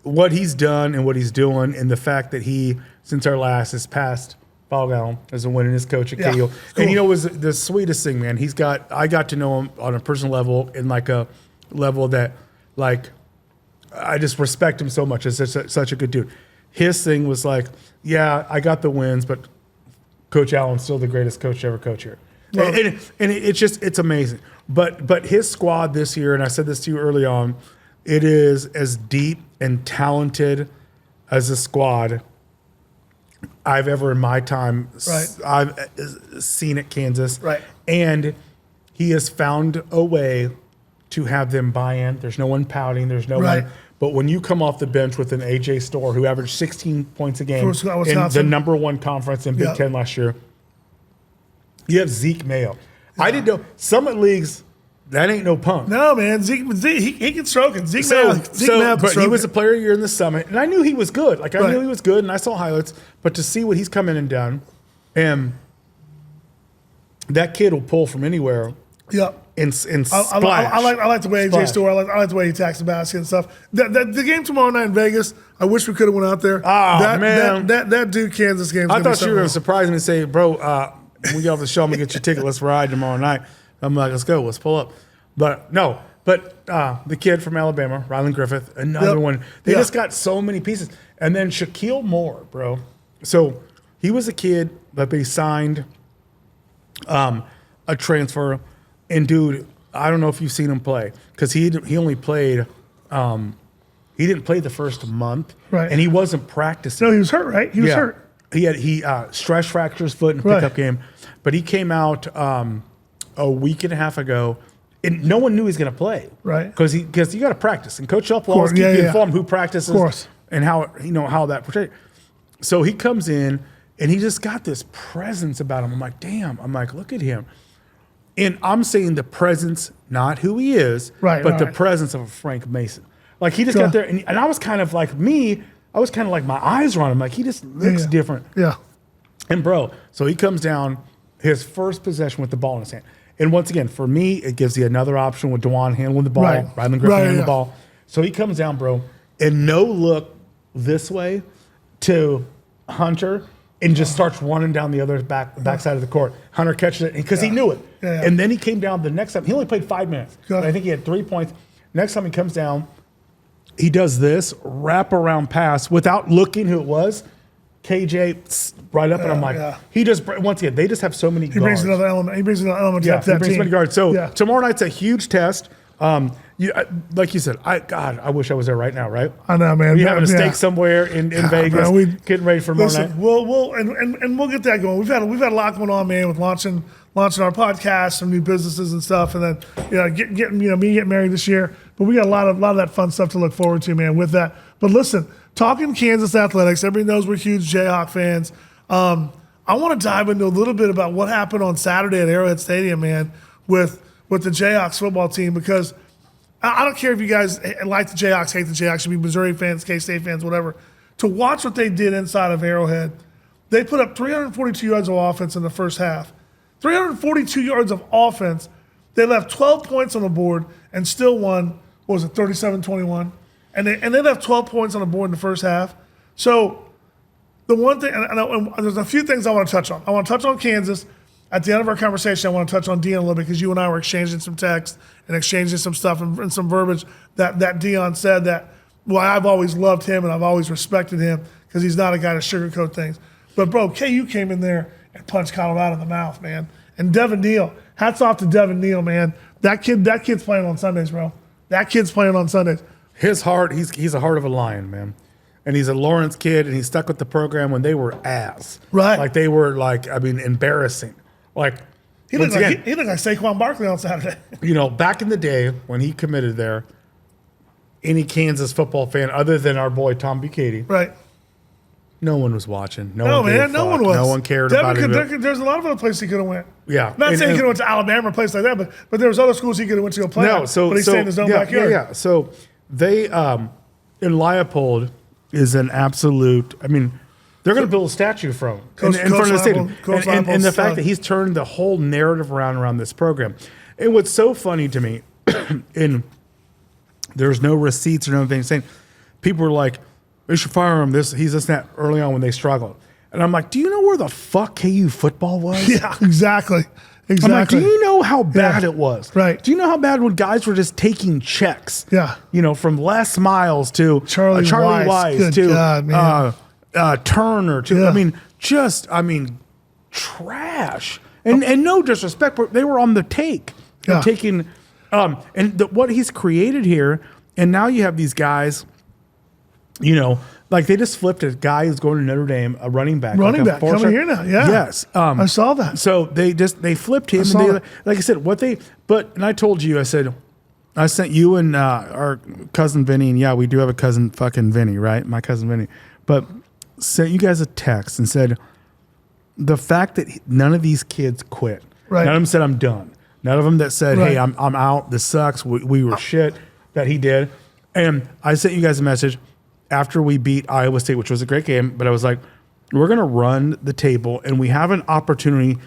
B: what he's done and what he's doing, and the fact that he, since our last, has passed Falgall as a winning his coach at KU.
A: Cool.
B: And it was the sweetest thing, man. I got to know him on a personal level, in like a level that, like, I just respect him so much. He's such a good dude. His thing was like, yeah, I got the wins, but Coach Allen's still the greatest coach to ever coach here. Well, and it's amazing. But his squad this year, and I said this to you early on, it is as deep and talented as a squad I've ever in my time I've seen at Kansas.
A: Right.
B: And he has found a way to have them buy in. There's no one pouting. There's no one. But when you come off the bench with an A.J. Storr, who averaged 16 points a game in the number 1 conference in Big Ten last year, you have Zeke Mayo. I didn't know. Summit Leagues, that ain't no punk.
A: No, man. Zeke he can stroke it. Zeke Mayo
B: but he was a player of the year in the Summit, and I knew he was good. Like, I knew he was good, and I saw highlights. But to see what he's come in and done, and that kid will pull from anywhere.
A: Yep.
B: And splash.
A: I like the way AJ Storr. I like the way he attacks the basket and stuff. The game tomorrow night in Vegas, I wish we could have went out there.
B: Man.
A: That Duke Kansas game.
B: I thought you were going to surprise me and say, bro, when we get off the show, I'm going to get your ticket. Let's ride tomorrow night. I'm like, let's go. Let's pull up. But But the kid from Alabama, Rylan Griffith, another one. They just got so many pieces. And then Shaquille Moore, bro. So he was a kid that they signed a transfer. And, dude, I don't know if you've seen him play because he only played he didn't play the first month.
A: Right.
B: And he wasn't practicing.
A: No, he was hurt, right? He was hurt.
B: He stress fractured his foot in a pickup game. But he came out a week and a half ago. And no one knew he was going to play,
A: right?
B: Because you got to practice, and Coach Shelf will always keep you informed who practices and how that portrays. So he comes in, and he just got this presence about him. I'm like, damn. I'm like, look at him, and I'm saying the presence, not who he is,
A: right?
B: But the presence of a Frank Mason. Like he just got there, and I was kind of like me. I was kind of like my eyes were on him. Like he just looks different.
A: Yeah.
B: And bro, so he comes down, his first possession with the ball in his hand. And once again, for me, it gives you another option with DeJuan handling the ball, Rylan Griffin handling the ball. So he comes down, bro, and no look this way to Hunter and just starts running down the other backside of the court. Hunter catches it because he knew it.
A: Yeah.
B: And then he came down the next time. He only played 5 minutes. I think he had 3 points. Next time he comes down, he does this wraparound pass without looking who it was. KJ right up, and I'm like, he just, once again, they just have so many guards.
A: He brings another element to that
B: he brings
A: team.
B: so many guards. So tomorrow night's a huge test. Like you said, I wish I was there right now, right?
A: I know, man.
B: We having a steak somewhere in Vegas, man, getting ready for tomorrow night.
A: We'll get that going. We've had a lot going on, man, with launching our podcast, some new businesses and stuff, and then getting me getting married this year. But we got a lot of that fun stuff to look forward to, man, with that. But listen, talking Kansas athletics, everybody knows we're huge Jayhawk fans. I want to dive into a little bit about what happened on Saturday at Arrowhead Stadium, man, with the Jayhawks football team, because I don't care if you guys like the Jayhawks, hate the Jayhawks, you be Missouri fans, K-State fans, whatever. To watch what they did inside of Arrowhead, they put up 342 yards of offense in the first half. 342 yards of offense. They left 12 points on the board and still won, what was it, 37-21? And they left 12 points on the board in the first half. So the one thing, and there's a few things I want to touch on. I want to touch on Kansas. At the end of our conversation, I want to touch on Dion a little bit, because you and I were exchanging some text and exchanging some stuff and some verbiage that Dion said that, well, I've always loved him and I've always respected him because he's not a guy to sugarcoat things. But, bro, KU came in there and punched Colorado in the mouth, man. And Devin Neal, hats off to Devin Neal, man. That kid's playing on Sundays, bro. That kid's playing on Sundays.
B: His heart, he's a heart of a lion, man. And he's a Lawrence kid, and he stuck with the program when they were ass.
A: Right.
B: Like they were embarrassing. Like
A: he looked like Saquon Barkley on Saturday.
B: Back in the day when he committed there, any Kansas football fan other than our boy Tom Buchanan,
A: right?
B: No one was watching. No one
A: was.
B: No one cared about it.
A: There's a lot of other places he could have went.
B: Yeah.
A: Not saying he could have went to Alabama or a place like that, but there was other schools he could have went to go play.
B: No,
A: but he's staying in his own backyard.
B: Yeah. So they in Leopold is an absolute. I mean, they're going to build a statue from him in front of the stadium. And the fact that he's turned the whole narrative around this program. And what's so funny to me, and there's no receipts or nothing saying, people were like, they should fire him. He's just that early on when they struggled. And I'm like, do you know where the fuck KU football was?
A: Yeah, exactly.
B: I'm like, do you know how bad it was?
A: Right.
B: Do you know how bad when guys were just taking checks?
A: Yeah.
B: From Les Miles to
A: Charlie Weiss
B: Good
A: to
B: God, Turner to trash. And no disrespect, but they were on the take. They're taking what he's created here, and now you have these guys. Like they just flipped a guy who's going to Notre Dame, a running back
A: coming here now. Yeah.
B: Yes.
A: I saw that.
B: So they flipped him. And like I said, and I told you, I said, I sent you and our cousin Vinny, and yeah, we do have a cousin fucking Vinny, right? My cousin Vinny. But sent you guys a text and said, the fact that none of these kids quit.
A: Right.
B: None of them said, I'm done. None of them that said, hey, I'm out. This sucks. We were shit that he did. And I sent you guys a message after we beat Iowa State, which was a great game, but I was like, we're going to run the table, and we have an opportunity.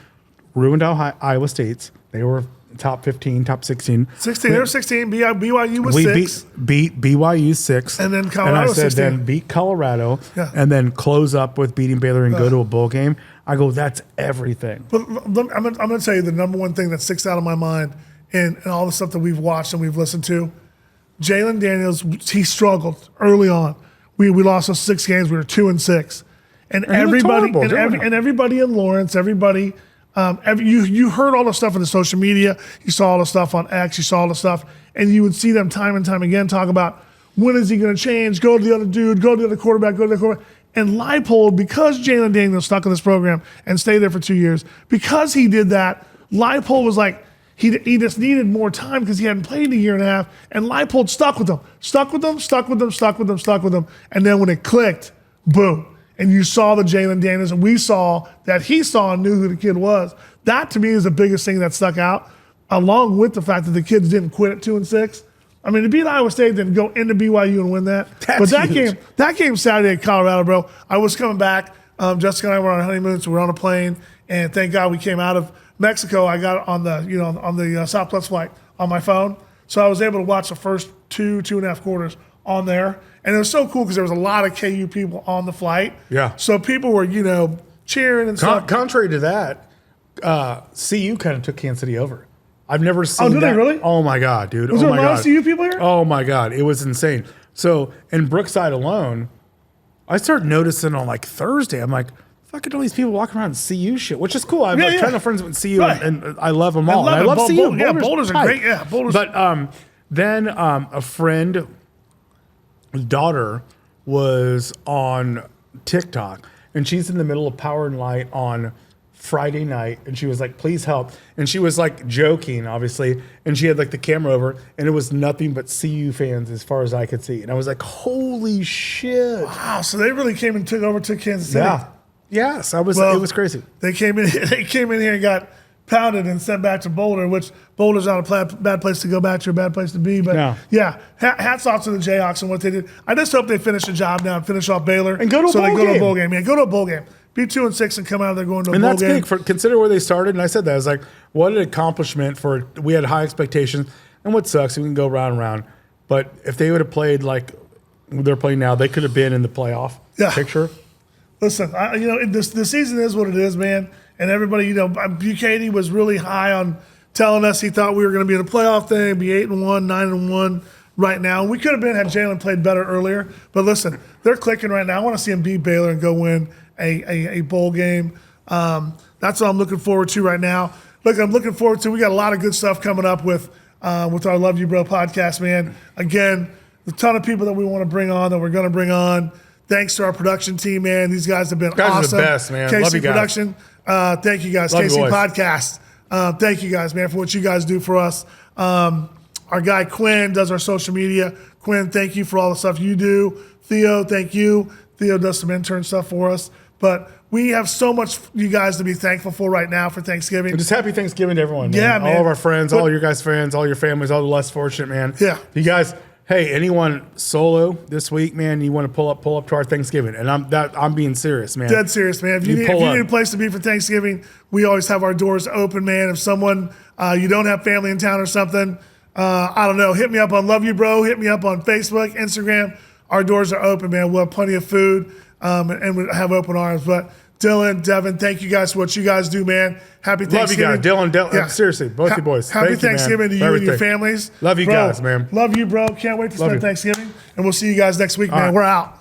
B: Ruined Iowa State's. They were top 15, top 16.
A: 16. They were 16. BYU was 6.
B: Beat BYU 6.
A: And then Colorado
B: and I said,
A: 16.
B: then beat Colorado, and then close up with beating Baylor and go to a bowl game. I go, that's everything.
A: But I'm going to tell you the number one thing that sticks out of my mind and all the stuff that we've watched and we've listened to, Jalen Daniels, he struggled early on. We lost those 6 games. We were 2-6, and everybody in Lawrence, everybody. You heard all the stuff in the social media. You saw all the stuff on X. You saw all the stuff, and you would see them time and time again talk about when is he going to change? Go to the other dude. Go to the other quarterback. Go to the quarterback. And Leipold, because Jalen Daniels stuck in this program and stayed there for 2 years, because he did that, Leipold was like he just needed more time because he hadn't played in a year and a half. And Leipold stuck with him. And then when it clicked, boom. And you saw the Jalen Daniels, and we saw that he saw and knew who the kid was. That, to me, is the biggest thing that stuck out, along with the fact that the kids didn't quit at 2-6. I mean, to beat Iowa State, then go into BYU and win that.
B: That's huge.
A: That game Saturday at Colorado, bro, I was coming back. Jessica and I were on a honeymoon, so we were on a plane, and thank God we came out of Mexico. I got on the Southwest flight on my phone, so I was able to watch the first 2.5 quarters on there. And it was so cool because there was a lot of KU people on the flight.
B: Yeah.
A: So people were, cheering and stuff.
B: Contrary to that, CU kind of took Kansas City over. I've never seen
A: did
B: that.
A: They really?
B: Oh, my God, dude.
A: Was there a lot of CU people here?
B: Oh, my God. It was insane. So, in Brookside alone, I started noticing on, Thursday, I'm like, fucking all these people walking around in CU shit, which is cool. I have a ton of friends with CU,
A: right.
B: and I love them all. I love CU.
A: Boulders are great. Yeah, Boulders.
B: But then a friend... daughter was on TikTok, and she's in the middle of Power and Light on Friday night, and she was like, please help. And she was joking, obviously, and she had the camera over, and it was nothing but CU fans as far as I could see. And I was like, holy shit.
A: Wow, so they really came and took Kansas City.
B: Yeah. Yes, it was crazy.
A: They came in here and got pounded and sent back to Boulder, which Boulder's not a bad place to go back to, a bad place to be. But hats off to the Jayhawks and what they did. I just hope they finish the job now and finish off Baylor.
B: And go to a bowl game.
A: Go to a bowl game. Yeah, go to a bowl game. Be 2-6 and come out of there going to a bowl game.
B: And that's big. Consider where they started. And I said that. I was like, what an accomplishment we had high expectations. And what sucks, we can go round and round. But if they would have played like they're playing now, they could have been in the playoff picture.
A: Listen, the season is what it is, man. And everybody, Buchanan was really high on telling us he thought we were going to be in a playoff thing, be 8-1, 9-1 right now. We could have been had Jalen played better earlier. But listen, they're clicking right now. I want to see him beat Baylor and go win a bowl game. That's what I'm looking forward to right now. Look, I'm looking forward to. We got a lot of good stuff coming up with our Love You Bro podcast, man. Again, a ton of people that we want to bring on, that we're going to bring on. Thanks to our production team, man. These guys have been awesome.
B: Are the best, man.
A: KC
B: Love you guys.
A: Production. Thank you guys.
B: Love
A: KC Podcast. Thank you guys, man, for what you guys do for us. Our guy Quinn does our social media. Quinn, thank you for all the stuff you do. Theo, thank you. Theo does some intern stuff for us. But we have so much you guys to be thankful for right now for Thanksgiving.
B: And just happy Thanksgiving to everyone, man.
A: Yeah, man.
B: All of our friends, all your guys' friends, all your families, all the less fortunate, man.
A: Yeah.
B: You guys, hey, anyone solo this week, man, you want to pull up to our Thanksgiving. And I'm being serious, man.
A: Dead serious, man. If you need a place to be for Thanksgiving, we always have our doors open, man. If someone, you don't have family in town or something, I don't know, hit me up on Love You Bro, hit me up on Facebook, Instagram. Our doors are open, man. We'll have plenty of food and we have open arms. But Dylan, Devin, thank you guys for what you guys do, man. Happy Thanksgiving.
B: Love you guys. Dylan, seriously, both you boys.
A: Happy Thanksgiving to you and your families.
B: Love you guys, man.
A: Love you, bro. Can't wait to spend Thanksgiving. And we'll see you guys next week, man. We're out.